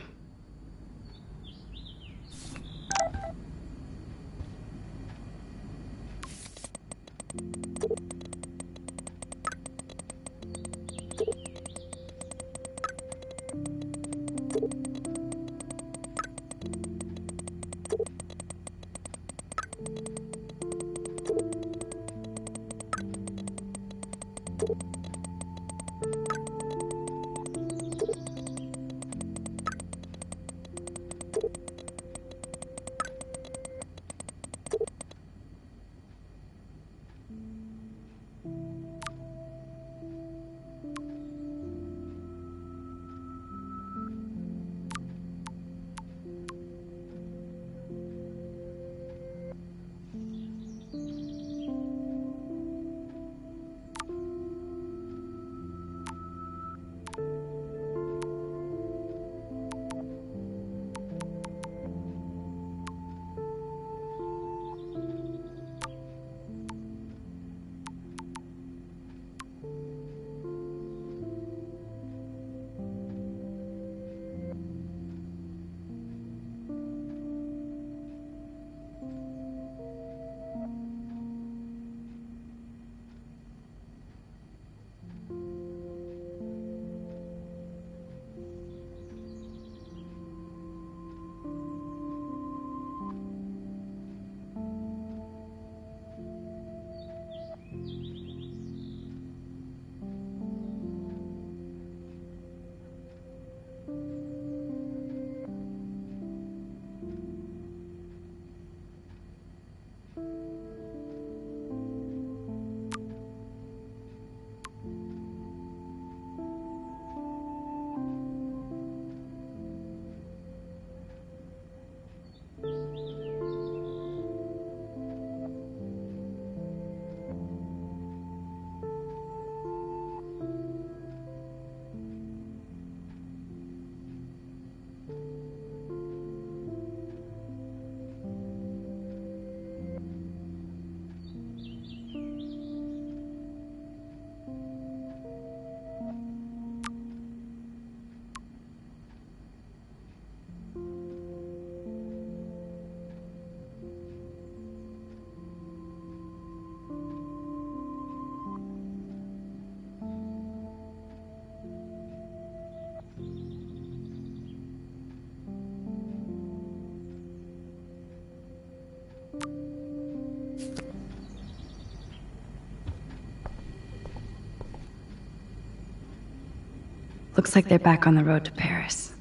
Speaker 2: Looks like they're back on the road to Paris.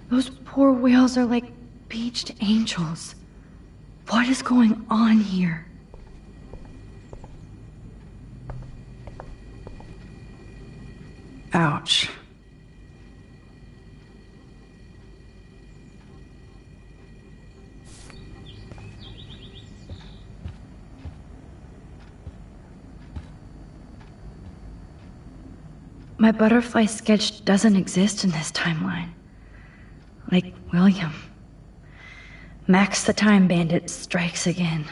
Speaker 2: Those poor whales are like beached angels. What is going on here? Ouch. My butterfly sketch doesn't exist in this timeline. Like William. Max the Time Bandit strikes again.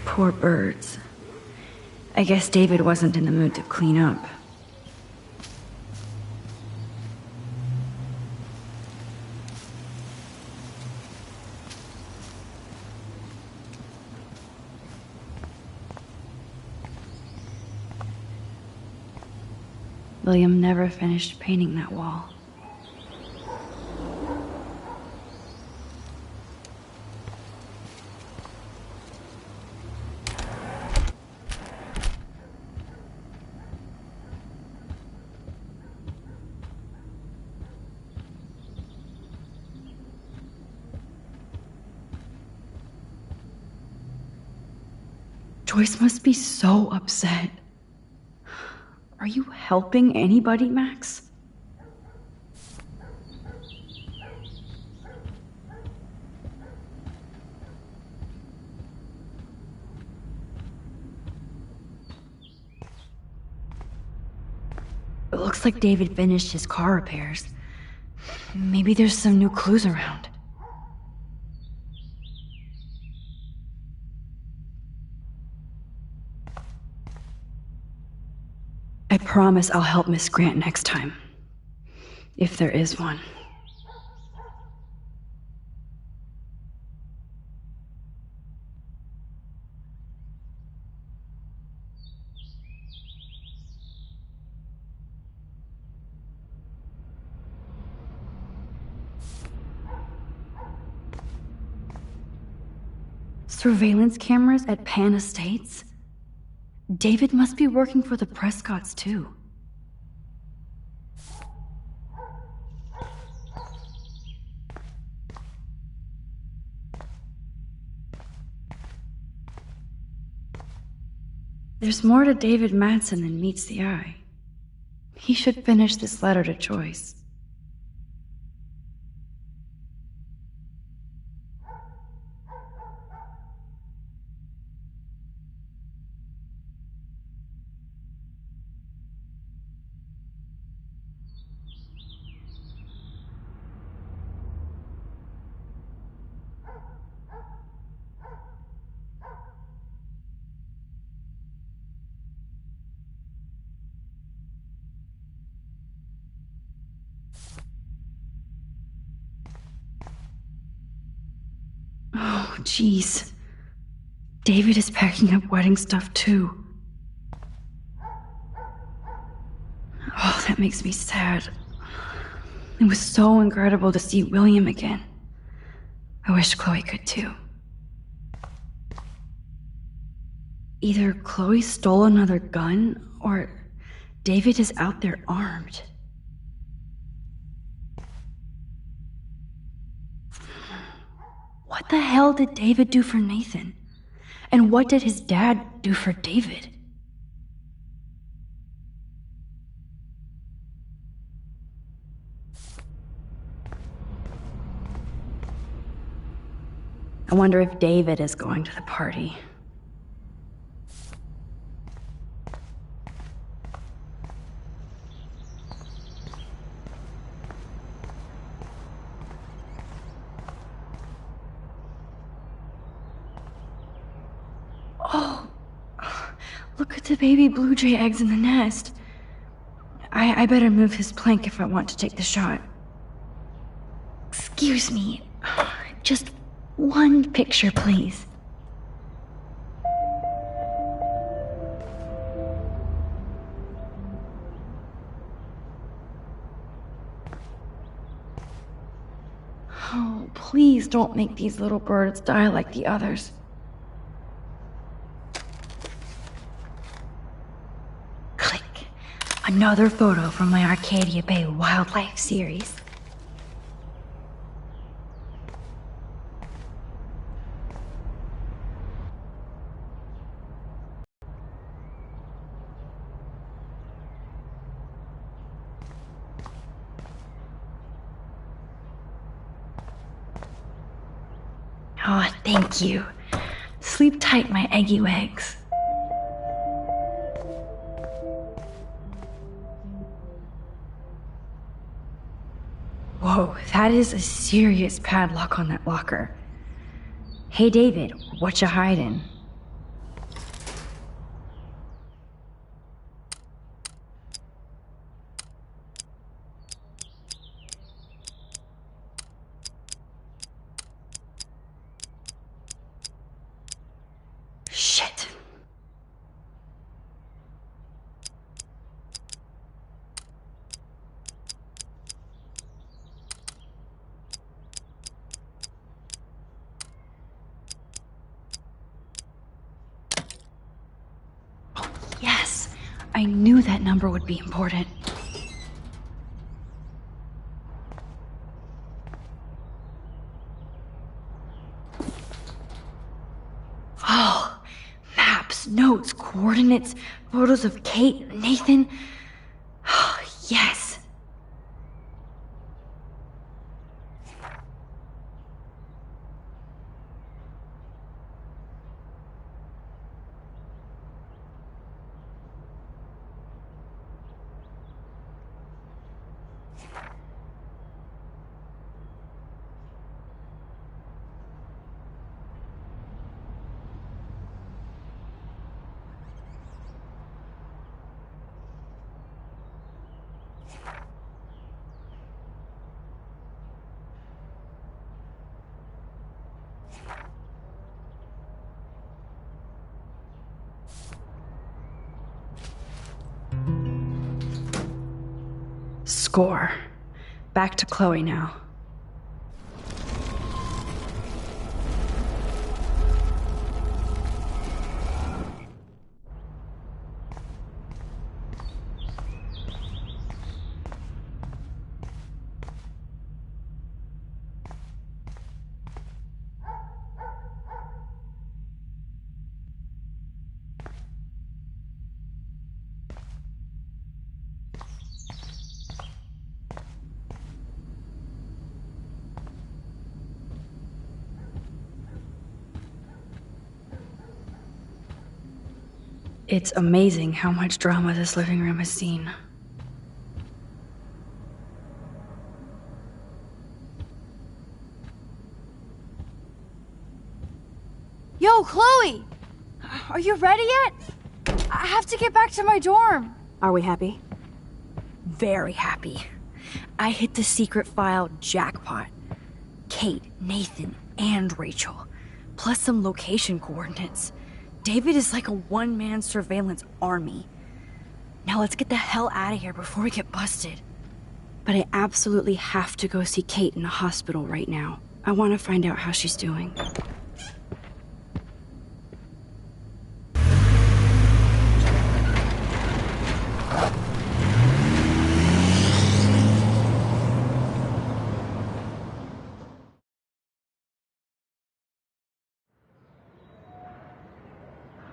Speaker 2: Poor birds. I guess David wasn't in the mood to clean up. William never finished painting that wall. Joyce must be so upset. Are you helping anybody, Max? It looks like David finished his car repairs. Maybe there's some new clues around. I promise I'll help Miss Grant next time. If there is one. Surveillance cameras at Pan Estates? David must be working for the Prescotts, too. There's more to David Madsen than meets the eye. He should finish this letter to Joyce. Oh, jeez. David is packing up wedding stuff, too. Oh, that makes me sad. It was so incredible to see William again. I wish Chloe could, too. Either Chloe stole another gun, or David is out there armed. What the hell did David do for Nathan? And what did his dad do for David? I wonder if David is going to the party. Oh, look at the baby blue jay eggs in the nest. I better move his plank if I want to take the shot. Excuse me, just one picture, please. Oh, please don't make these little birds die like the others. Click. Another photo from my Arcadia Bay wildlife series. Oh, thank you. Sleep tight, my eggy legs. Whoa, that is a serious padlock on that locker. Hey, David, what you hiding? Shit. Oh, yes. I knew that number would be important. Oh, maps, notes, coordinates, photos of Kate, Nathan. Oh, yes. Score. Back to Chloe now. It's amazing how much drama this living room has seen.
Speaker 8: Yo, Chloe! Are you ready yet? I have to get back to my dorm.
Speaker 1: Are we happy?
Speaker 2: Very happy. I hit the secret file jackpot. Kate, Nathan, and Rachel. Plus some location coordinates. David is like a one-man surveillance army. Now let's get the hell out of here before we get busted. But I absolutely have to go see Kate in the hospital right now. I want to find out how she's doing.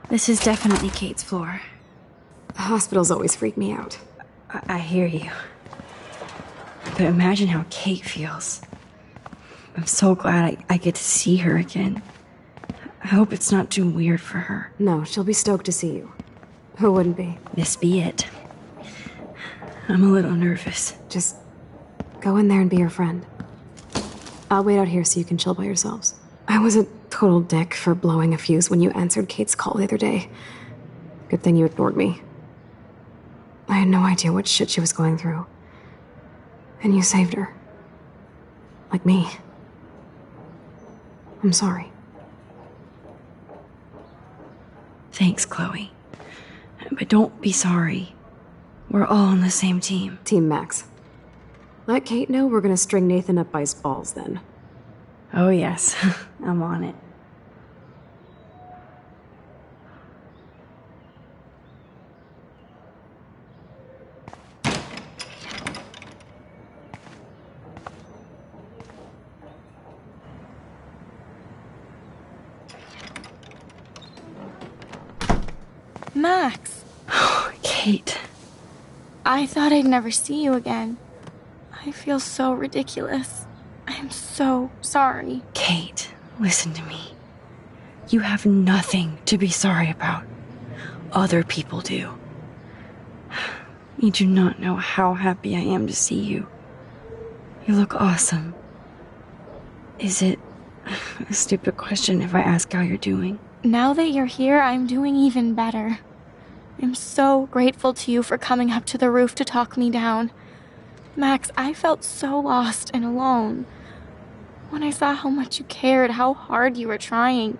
Speaker 2: This is definitely Kate's floor.
Speaker 1: Hospitals always freak me out.
Speaker 2: I hear you. But imagine how Kate feels. I'm so glad I get to see her again. I hope it's not too weird for her.
Speaker 1: No, she'll be stoked to see you. Who wouldn't be?
Speaker 2: This be it. I'm a little nervous.
Speaker 1: Just go in there and be your friend. I'll wait out here so you can chill by yourselves. I was a total dick for blowing a fuse when you answered Kate's call the other day. Good thing you ignored me. I had no idea what shit she was going through. And you saved her. Like me. I'm sorry.
Speaker 2: Thanks, Chloe. But don't be sorry. We're all on the same team.
Speaker 1: Team Max. Let Kate know we're gonna string Nathan up by his balls then.
Speaker 2: Oh, yes. I'm on it.
Speaker 8: Max,
Speaker 2: Kate.
Speaker 8: I thought I'd never see you again. I feel so ridiculous. I'm so sorry.
Speaker 2: Kate, listen to me. You have nothing to be sorry about. Other people do. You do not know how happy I am to see you. You look awesome. Is it a stupid question if I ask how you're doing?
Speaker 8: Now that you're here, I'm doing even better. I'm so grateful to you for coming up to the roof to talk me down. Max, I felt so lost and alone. When I saw how much you cared, how hard you were trying,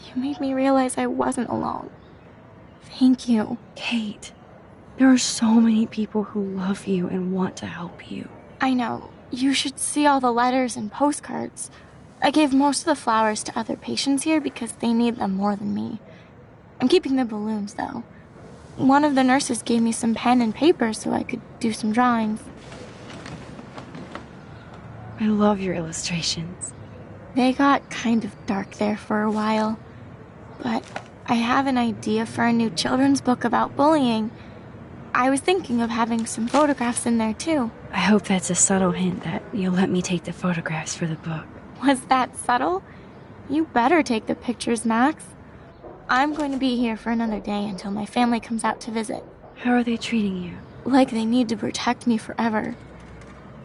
Speaker 8: you made me realize I wasn't alone. Thank you.
Speaker 2: Kate, there are so many people who love you and want to help you.
Speaker 8: I know. You should see all the letters and postcards. I gave most of the flowers to other patients here because they need them more than me. I'm keeping the balloons, though. One of the nurses gave me some pen and paper so I could do some drawings.
Speaker 2: I love your illustrations.
Speaker 8: They got kind of dark there for a while. But I have an idea for a new children's book about bullying. I was thinking of having some photographs in there, too.
Speaker 2: I hope that's a subtle hint that you'll let me take the photographs for the book.
Speaker 8: Was that subtle? You better take the pictures, Max. I'm going to be here for another day until my family comes out to visit.
Speaker 2: How are they treating you?
Speaker 8: Like they need to protect me forever.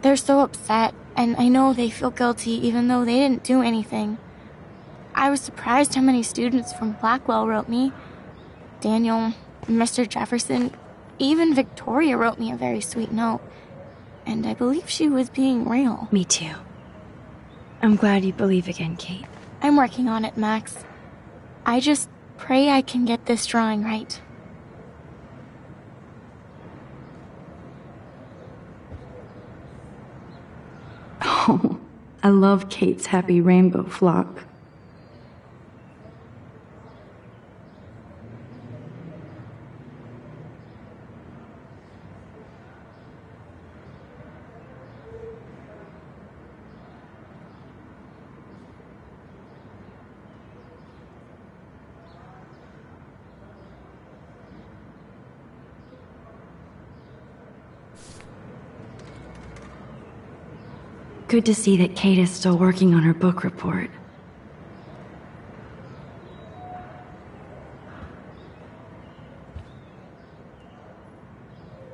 Speaker 8: They're so upset, and I know they feel guilty even though they didn't do anything. I was surprised how many students from Blackwell wrote me. Daniel, Mr. Jefferson, even Victoria wrote me a very sweet note. And I believe she was being real.
Speaker 2: Me too. I'm glad you believe again, Kate.
Speaker 8: I'm working on it, Max. I just pray I can get this drawing right.
Speaker 2: Oh, I love Kate's happy rainbow flock. Good to see that Kate is still working on her book report.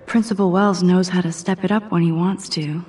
Speaker 2: Principal Wells knows how to step it up when he wants to.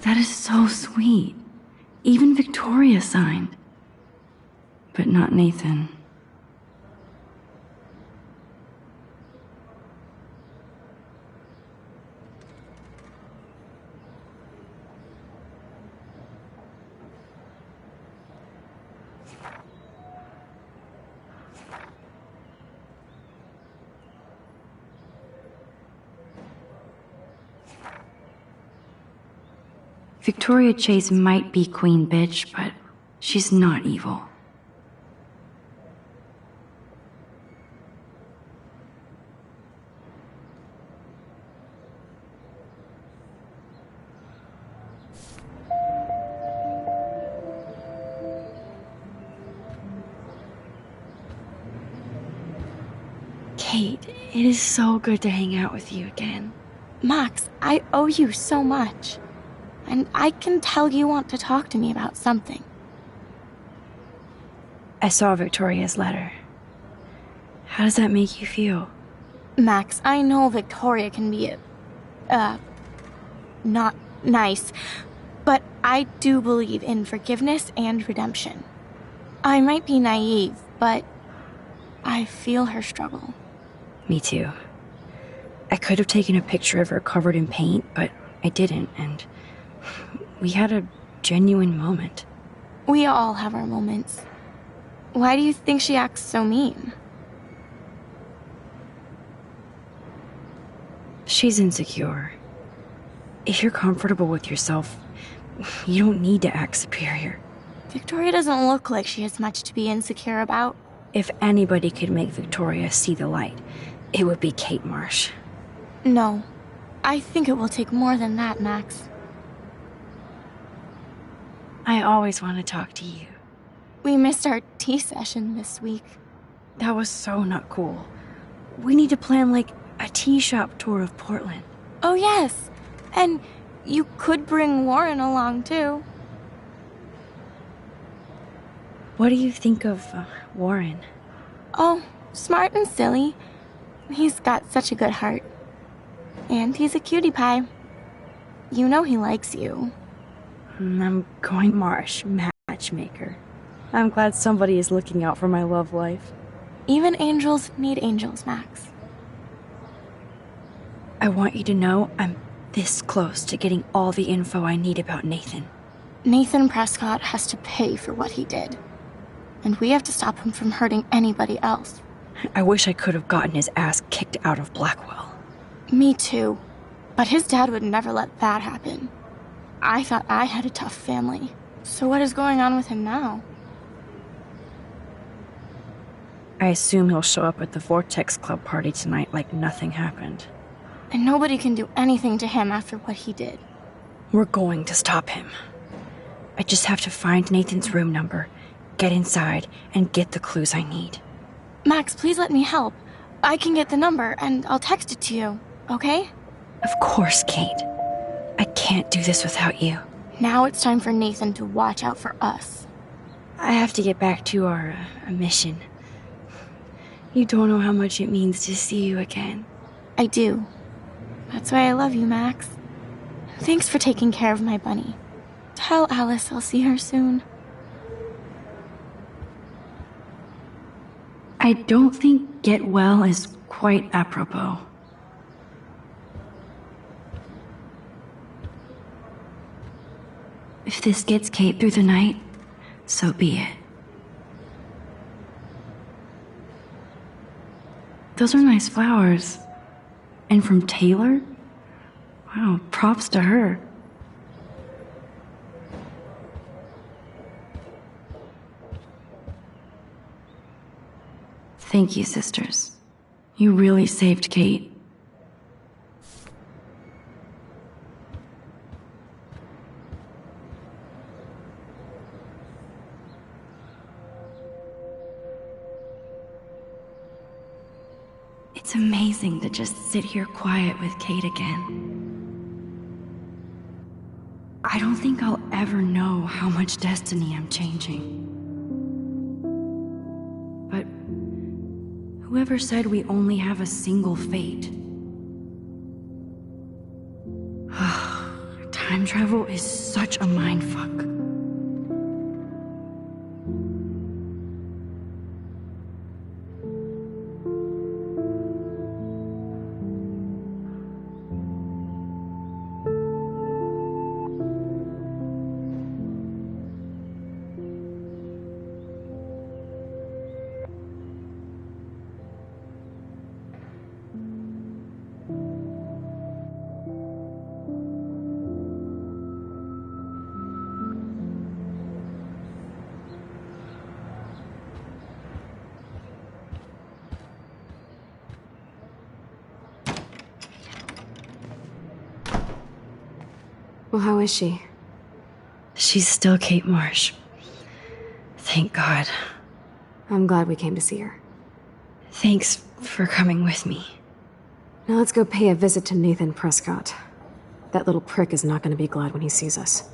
Speaker 2: That is so sweet. Even Victoria signed. But not Nathan. Victoria Chase might be Queen Bitch, but she's not evil. Kate, it is so good to hang out with you again.
Speaker 8: Max, I owe you so much. And I can tell you want to talk to me about something.
Speaker 2: I saw Victoria's letter. How does that make you feel?
Speaker 8: Max, I know Victoria can be not nice, but I do believe in forgiveness and redemption. I might be naive, but I feel her struggle.
Speaker 2: Me too. I could have taken a picture of her covered in paint, but I didn't, and we had a genuine moment.
Speaker 8: We all have our moments. Why do you think she acts so mean?
Speaker 2: She's insecure. If you're comfortable with yourself, you don't need to act superior.
Speaker 8: Victoria doesn't look like she has much to be insecure about.
Speaker 2: If anybody could make Victoria see the light, it would be Kate Marsh.
Speaker 8: No. I think it will take more than that, Max.
Speaker 2: I always want to talk to you.
Speaker 8: We missed our tea session this week.
Speaker 2: That was so not cool. We need to plan, like, a tea shop tour of Portland.
Speaker 8: Oh, yes. And you could bring Warren along, too.
Speaker 2: What do you think of Warren?
Speaker 8: Oh, smart and silly. He's got such a good heart. And he's a cutie pie. You know he likes you.
Speaker 2: I'm going Marsh, matchmaker. I'm glad somebody is looking out for my love life.
Speaker 8: Even angels need angels, Max.
Speaker 2: I want you to know I'm this close to getting all the info I need about Nathan.
Speaker 8: Nathan Prescott has to pay for what he did. And we have to stop him from hurting anybody else.
Speaker 2: I wish I could have gotten his ass kicked out of Blackwell.
Speaker 8: Me too. But his dad would never let that happen. I thought I had a tough family. So what is going on with him now?
Speaker 2: I assume he'll show up at the Vortex Club party tonight like nothing happened.
Speaker 8: And nobody can do anything to him after what he did.
Speaker 2: We're going to stop him. I just have to find Nathan's room number, get inside, and get the clues I need.
Speaker 8: Max, please let me help. I can get the number, and I'll text it to you, okay?
Speaker 2: Of course, Kate. I can't do this without you.
Speaker 8: Now it's time for Nathan to watch out for us.
Speaker 2: I have to get back to our mission. You don't know how much it means to see you again.
Speaker 8: I do. That's why I love you, Max. Thanks for taking care of my bunny. Tell Alice I'll see her soon.
Speaker 2: I don't think get well is quite apropos. If this gets Kate through the night, so be it. Those are nice flowers. And from Taylor? Wow, props to her. Thank you, sisters. You really saved Kate. It's amazing to just sit here quiet with Kate again. I don't think I'll ever know how much destiny I'm changing. But whoever said we only have a single fate? Time travel is such a mindfuck.
Speaker 1: Well, how is she?
Speaker 2: She's still Kate Marsh. Thank God.
Speaker 1: I'm glad we came to see her.
Speaker 2: Thanks for coming with me.
Speaker 1: Now let's go pay a visit to Nathan Prescott. That little prick is not going to be glad when he sees us.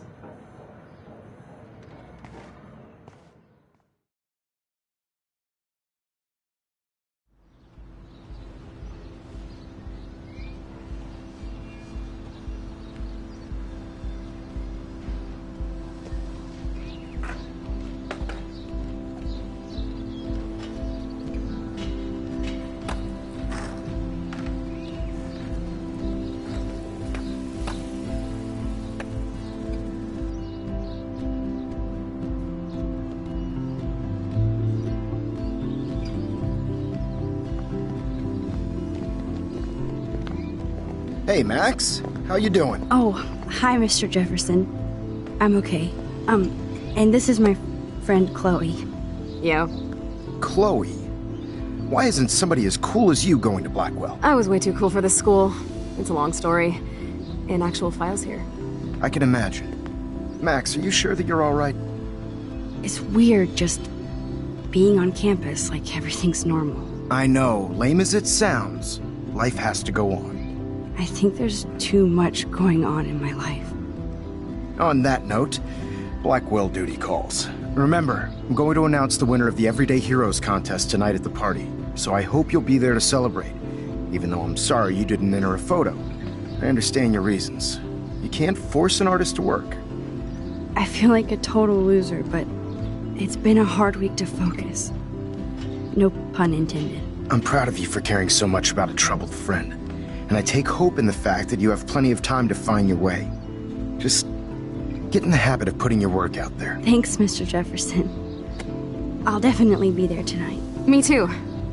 Speaker 9: Hey, Max. How you doing?
Speaker 2: Oh, hi, Mr. Jefferson. I'm okay. And this is my friend Chloe.
Speaker 1: Yo.
Speaker 9: Chloe. Why isn't somebody as cool as you going to Blackwell?
Speaker 1: I was way too cool for this school. It's a long story. In actual files here.
Speaker 9: I can imagine. Max, are you sure that you're all right?
Speaker 2: It's weird just being on campus like everything's normal.
Speaker 9: I know. Lame as it sounds, life has to go on.
Speaker 2: I think there's too much going on in my life.
Speaker 9: On that note, Blackwell duty calls. Remember, I'm going to announce the winner of the Everyday Heroes contest tonight at the party, so I hope you'll be there to celebrate, even though I'm sorry you didn't enter a photo. I understand your reasons. You can't force an artist to work.
Speaker 2: I feel like a total loser, but it's been a hard week to focus. No pun intended.
Speaker 9: I'm proud of you for caring so much about a troubled friend, and I take hope in the fact that you have plenty of time to find your way. Just get in the habit of putting your work out there.
Speaker 2: Thanks, Mr. Jefferson. I'll definitely be there tonight.
Speaker 1: Me too.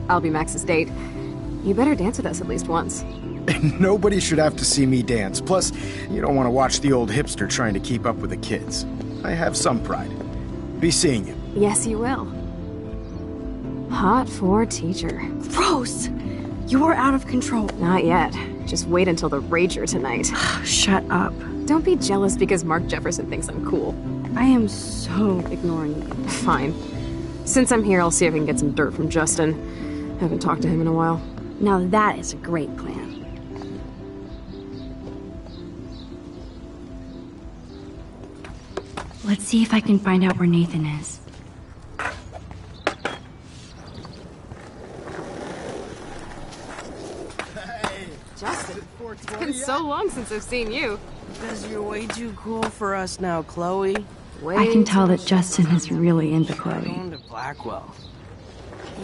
Speaker 1: I'll be Max's date. You better dance with us at least once.
Speaker 9: Nobody should have to see me dance. Plus, you don't want to watch the old hipster trying to keep up with the kids. I have some pride. Be seeing you.
Speaker 1: Yes, you will. Hot for teacher.
Speaker 2: Gross! You're out of control.
Speaker 1: Not yet. Just wait until the Rager tonight.
Speaker 2: Shut up.
Speaker 1: Don't be jealous because Mark Jefferson thinks I'm cool.
Speaker 2: I am so ignoring you.
Speaker 1: Fine. Since I'm here, I'll see if I can get some dirt from Justin. Haven't talked to him in a while.
Speaker 2: Now that is a great plan. Let's see if I can find out where Nathan is.
Speaker 1: Justin, it's been so long since I've seen you.
Speaker 10: Because you're way too cool for us now, Chloe.
Speaker 2: I can tell that Justin is really into Chloe.
Speaker 10: Going to Blackwell.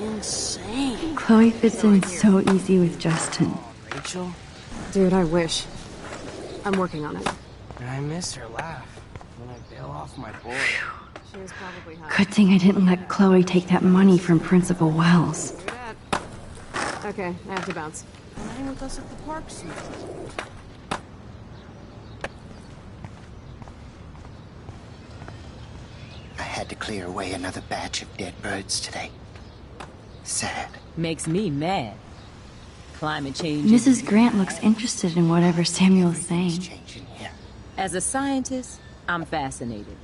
Speaker 10: Insane.
Speaker 2: Chloe fits in so easy with Justin.
Speaker 10: Rachel?
Speaker 1: Dude, I wish. I'm working on it.
Speaker 10: And I miss her laugh when I bail off my board.
Speaker 1: She was probably hot.
Speaker 2: Good thing I didn't let Chloe take that money from Principal Wells.
Speaker 1: Do that. Okay, I have to bounce.
Speaker 10: And hang with us at the park soon.
Speaker 11: I had to clear away another batch of dead birds today. Sad.
Speaker 12: Makes me mad. Climate change.
Speaker 2: Mrs. Grant looks interested in whatever Samuel's saying.
Speaker 11: Changing here.
Speaker 12: As a scientist, I'm fascinated.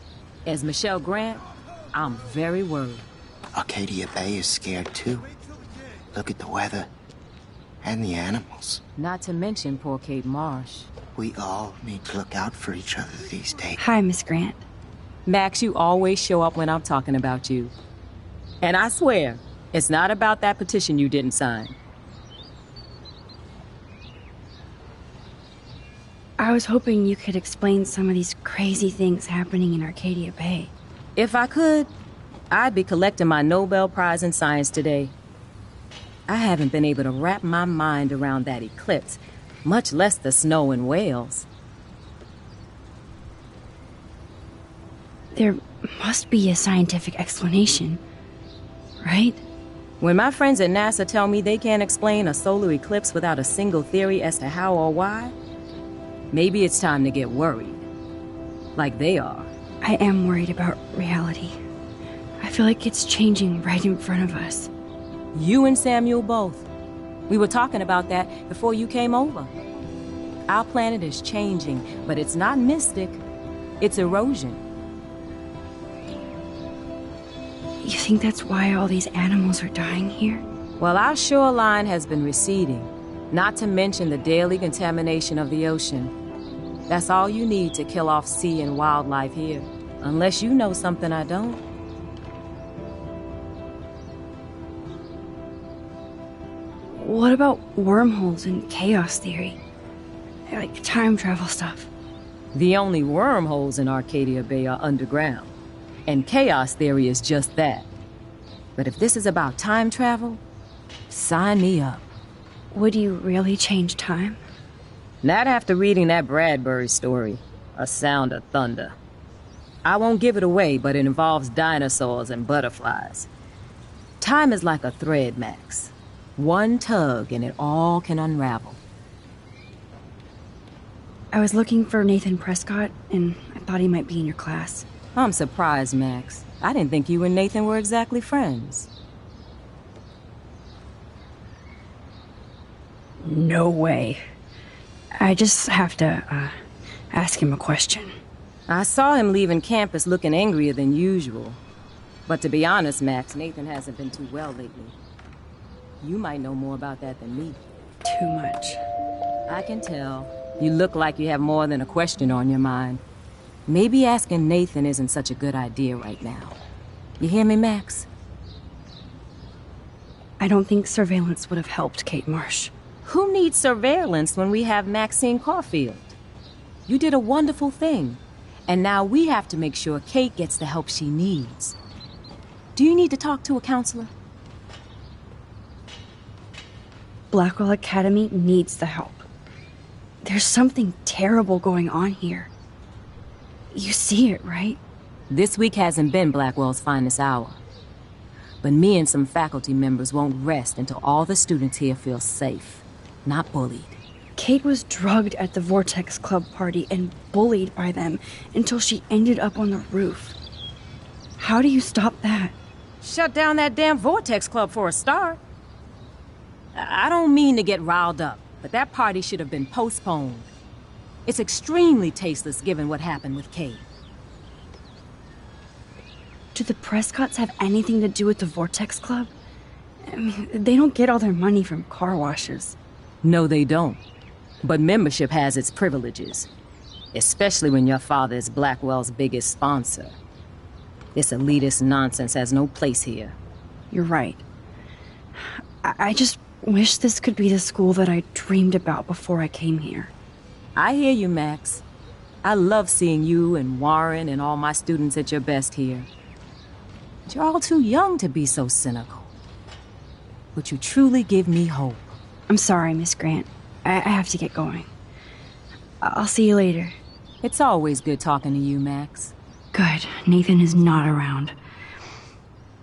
Speaker 12: As Michelle Grant, I'm very worried.
Speaker 11: Arcadia Bay is scared too. Look at the weather. And the animals.
Speaker 12: Not to mention poor Kate Marsh.
Speaker 11: We all need to look out for each other these days.
Speaker 2: Hi, Miss Grant.
Speaker 12: Max, you always show up when I'm talking about you. And I swear, it's not about that petition you didn't sign.
Speaker 2: I was hoping you could explain some of these crazy things happening in Arcadia Bay.
Speaker 12: If I could, I'd be collecting my Nobel Prize in Science today. I haven't been able to wrap my mind around that eclipse, much less the snow in Wales.
Speaker 2: There must be a scientific explanation, right?
Speaker 12: When my friends at NASA tell me they can't explain a solar eclipse without a single theory as to how or why, maybe it's time to get worried. Like they are.
Speaker 2: I am worried about reality. I feel like it's changing right in front of us.
Speaker 12: You and Samuel both. We were talking about that before you came over. Our planet is changing, but it's not mystic. It's erosion.
Speaker 2: You think that's why all these animals are dying here?
Speaker 12: Well, our shoreline has been receding, not to mention the daily contamination of the ocean. That's all you need to kill off sea and wildlife here. Unless you know something I don't.
Speaker 2: What about wormholes and chaos theory? Like time travel stuff.
Speaker 12: The only wormholes in Arcadia Bay are underground. And chaos theory is just that. But if this is about time travel, sign me up.
Speaker 2: Would you really change time?
Speaker 12: Not after reading that Bradbury story, A Sound of Thunder. I won't give it away, but it involves dinosaurs and butterflies. Time is like a thread, Max. One tug and it all can unravel.
Speaker 2: I was looking for Nathan Prescott, and I thought he might be in your class.
Speaker 12: I'm surprised, Max. I didn't think you and Nathan were exactly friends.
Speaker 2: No way. I just have to, ask him a question.
Speaker 12: I saw him leaving campus looking angrier than usual. But to be honest, Max, Nathan hasn't been too well lately. You might know more about that than me.
Speaker 2: Too much.
Speaker 12: I can tell. You look like you have more than a question on your mind. Maybe asking Nathan isn't such a good idea right now. You hear me, Max?
Speaker 2: I don't think surveillance would have helped Kate Marsh.
Speaker 12: Who needs surveillance when we have Maxine Caulfield? You did a wonderful thing, and now we have to make sure Kate gets the help she needs. Do you need to talk to a counselor?
Speaker 2: Blackwell Academy needs the help. There's something terrible going on here. You see it, right?
Speaker 12: This week hasn't been Blackwell's finest hour. But me and some faculty members won't rest until all the students here feel safe, not bullied.
Speaker 2: Kate was drugged at the Vortex Club party and bullied by them until she ended up on the roof. How do you stop that?
Speaker 12: Shut down that damn Vortex Club for a start. I don't mean to get riled up, but that party should have been postponed. It's extremely tasteless given what happened with Kate.
Speaker 2: Do the Prescotts have anything to do with the Vortex Club? I mean, they don't get all their money from car washes.
Speaker 12: No, they don't. But membership has its privileges. Especially when your father is Blackwell's biggest sponsor. This elitist nonsense has no place here.
Speaker 2: You're right. I just wish this could be the school that I dreamed about before I came here.
Speaker 12: I hear you, Max. I love seeing you and Warren and all my students at your best here. But you're all too young to be so cynical. But you truly give me hope.
Speaker 2: I'm sorry, Miss Grant. I have to get going. I'll see you later.
Speaker 12: It's always good talking to you, Max.
Speaker 2: Good. Nathan is not around.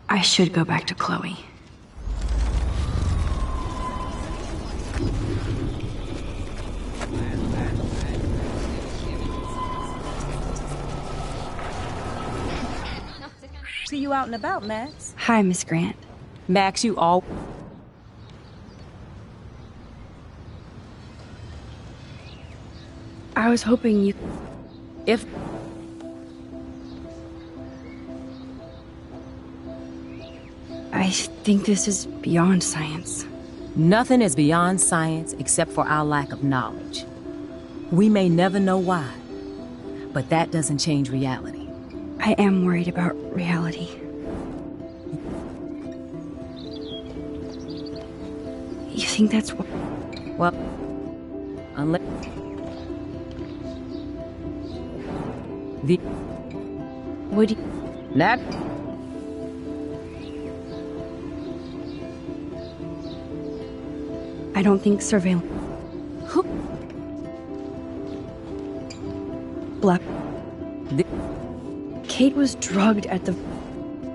Speaker 2: I should go back to Chloe.
Speaker 12: See you out and about, Max.
Speaker 2: Hi, Miss Grant.
Speaker 12: Max, you all...
Speaker 2: I was hoping you...
Speaker 12: If...
Speaker 2: I think this is beyond science.
Speaker 12: Nothing is beyond science except for our lack of knowledge. We may never know why, but that doesn't change reality.
Speaker 2: I am worried about reality. You think that's what...
Speaker 12: Well, unless...
Speaker 2: Would you...
Speaker 12: That...
Speaker 2: I don't think surveillance...
Speaker 12: Who?
Speaker 2: Black... Kate was drugged at the...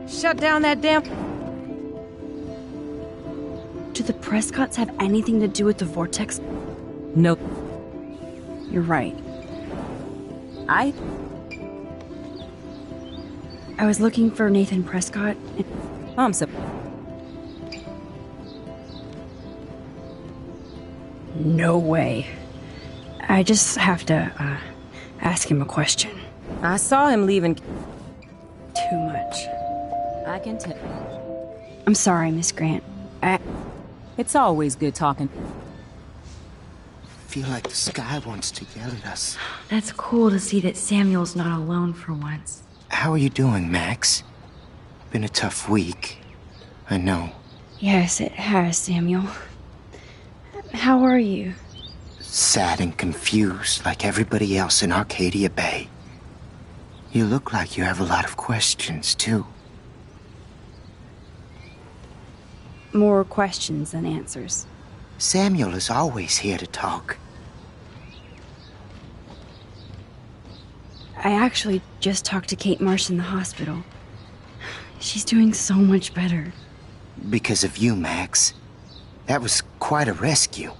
Speaker 12: Shut down that damn...
Speaker 2: Do the Prescotts have anything to do with the Vortex?
Speaker 12: No.
Speaker 2: You're right.
Speaker 12: I
Speaker 2: was looking for Nathan Prescott.
Speaker 12: I'm so...
Speaker 2: No way. I just have to, ask him a question.
Speaker 12: I saw him leaving...
Speaker 2: Too much.
Speaker 12: I can tell.
Speaker 2: I'm sorry, Miss Grant.
Speaker 12: It's always good talking.
Speaker 11: Feel like the sky wants to yell at us.
Speaker 2: That's cool to see that Samuel's not alone for once.
Speaker 11: How are you doing, Max? Been a tough week. I know.
Speaker 2: Yes, it has, Samuel. How are you?
Speaker 11: Sad and confused like everybody else in Arcadia Bay. You look like you have a lot of questions, too.
Speaker 2: More questions than answers.
Speaker 11: Samuel is always here to talk.
Speaker 2: I actually just talked to Kate Marsh in the hospital. She's doing so much better.
Speaker 11: Because of you, Max. That was quite a rescue.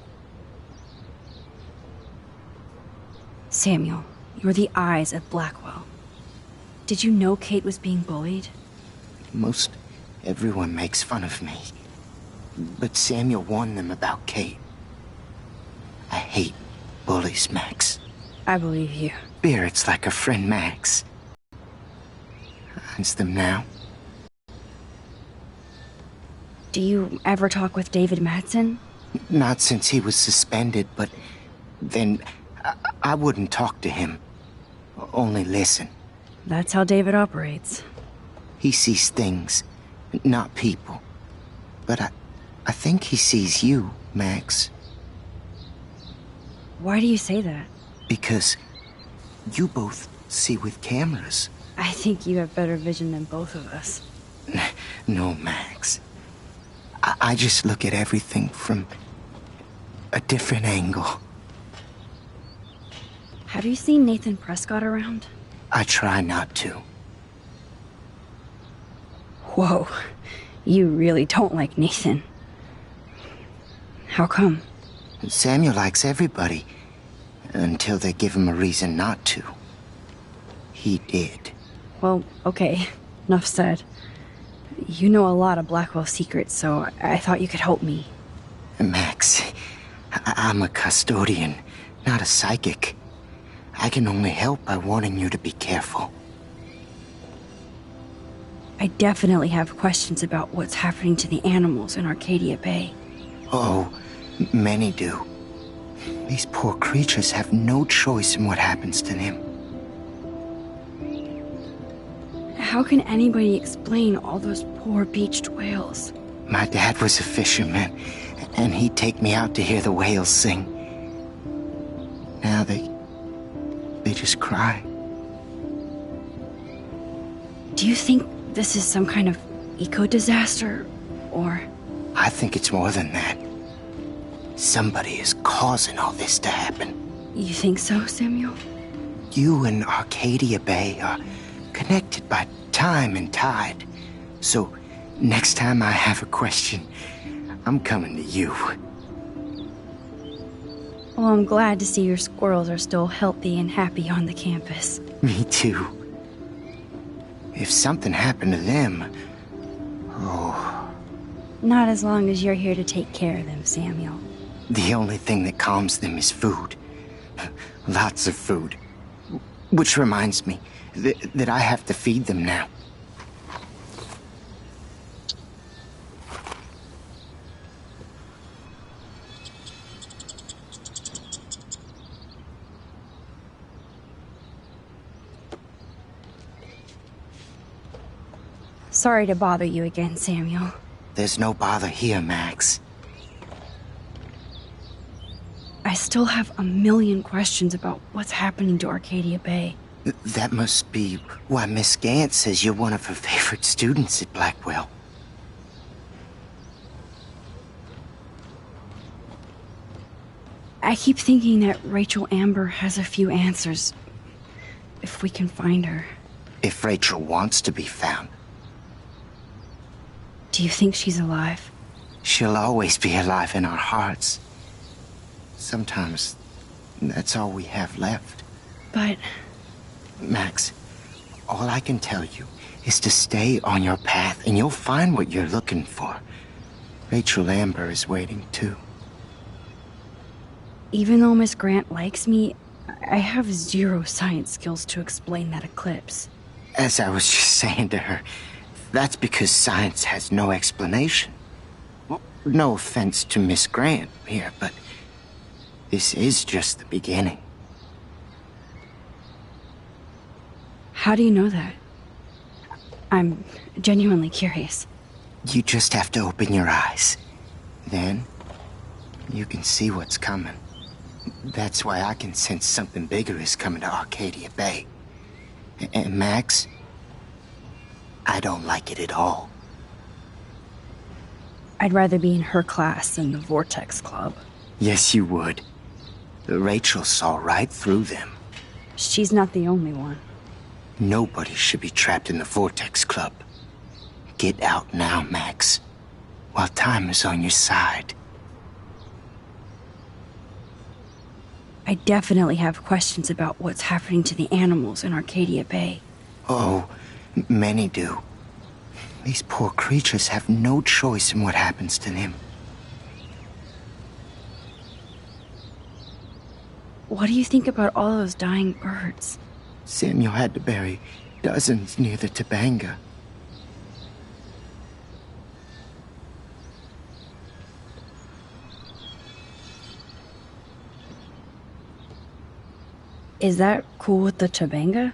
Speaker 2: Samuel, you're the eyes of Blackwell. Did you know Kate was being bullied?
Speaker 11: Most everyone makes fun of me. But Samuel warned them about Kate. I hate bullies, Max.
Speaker 2: I believe you.
Speaker 11: Spirit's like a friend, Max. Finds them now.
Speaker 2: Do you ever talk with David Madsen?
Speaker 11: Not since he was suspended, but then I wouldn't talk to him. Only listen.
Speaker 2: That's how David operates.
Speaker 11: He sees things, not people. But I think he sees you, Max.
Speaker 2: Why do you say that?
Speaker 11: Because you both see with cameras.
Speaker 2: I think you have better vision than both of us.
Speaker 11: No, Max. I just look at everything from a different angle.
Speaker 2: Have you seen Nathan Prescott around?
Speaker 11: I try not to.
Speaker 2: Whoa, you really don't like Nathan. How come?
Speaker 11: Samuel likes everybody, until they give him a reason not to. He did.
Speaker 2: Well, okay, enough said. You know a lot of Blackwell secrets, so I thought you could help me.
Speaker 11: Max, I'm a custodian, not a psychic. I can only help by warning you to be careful.
Speaker 2: I definitely have questions about what's happening to the animals in Arcadia Bay.
Speaker 11: Oh, many do. These poor creatures have no choice in what happens to them.
Speaker 2: How can anybody explain all those poor beached whales?
Speaker 11: My dad was a fisherman, and he'd take me out to hear the whales sing. Now they just cry.
Speaker 2: Do you think this is some kind of eco-disaster, or...?
Speaker 11: I think it's more than that. Somebody is causing all this to happen.
Speaker 2: You think so, Samuel?
Speaker 11: You and Arcadia Bay are connected by time and tide. So, next time I have a question, I'm coming to you.
Speaker 2: Well, I'm glad to see your squirrels are still healthy and happy on the campus.
Speaker 11: Me too. If something happened to them... Oh...
Speaker 2: Not as long as you're here to take care of them, Samuel.
Speaker 11: The only thing that calms them is food. Lots of food. Which reminds me that I have to feed them now.
Speaker 2: Sorry to bother you again, Samuel.
Speaker 11: There's no bother here, Max.
Speaker 2: I still have a million questions about what's happening to Arcadia Bay.
Speaker 11: That must be why Miss Gant says you're one of her favorite students at Blackwell.
Speaker 2: I keep thinking that Rachel Amber has a few answers. If we can find her.
Speaker 11: If Rachel wants to be found.
Speaker 2: Do you think she's alive?
Speaker 11: She'll always be alive in our hearts. Sometimes that's all we have left.
Speaker 2: But...
Speaker 11: Max, all I can tell you is to stay on your path and you'll find what you're looking for. Rachel Amber is waiting too.
Speaker 2: Even though Miss Grant likes me, I have zero science skills to explain that eclipse.
Speaker 11: As I was just saying to her, that's because science has no explanation. Well, no offense to Miss Grant here, but this is just the beginning.
Speaker 2: How do you know that? I'm genuinely curious.
Speaker 11: You just have to open your eyes. Then, you can see what's coming. That's why I can sense something bigger is coming to Arcadia Bay. And Max, I don't like it at all.
Speaker 2: I'd rather be in her class than the Vortex Club.
Speaker 11: Yes, you would. Rachel saw right through them.
Speaker 2: She's not the only one.
Speaker 11: Nobody should be trapped in the Vortex Club. Get out now, Max, while time is on your side.
Speaker 2: I I definitely have questions about what's happening to the animals in Arcadia Bay.
Speaker 11: Oh, many do. These poor creatures have no choice in what happens to them.
Speaker 2: What do you think about all those dying birds?
Speaker 11: Samuel had to bury dozens near the Tobanga.
Speaker 2: Is that cool with the Tobanga?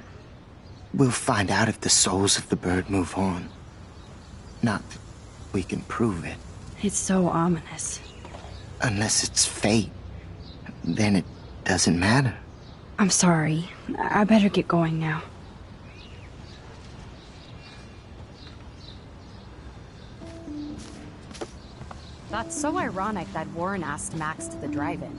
Speaker 11: We'll find out if the souls of the bird move on. Not that we can prove it.
Speaker 2: It's so ominous.
Speaker 11: Unless it's fate, then it doesn't matter.
Speaker 2: I'm sorry. I better get going now.
Speaker 13: That's so ironic that Warren asked Max to the drive-in.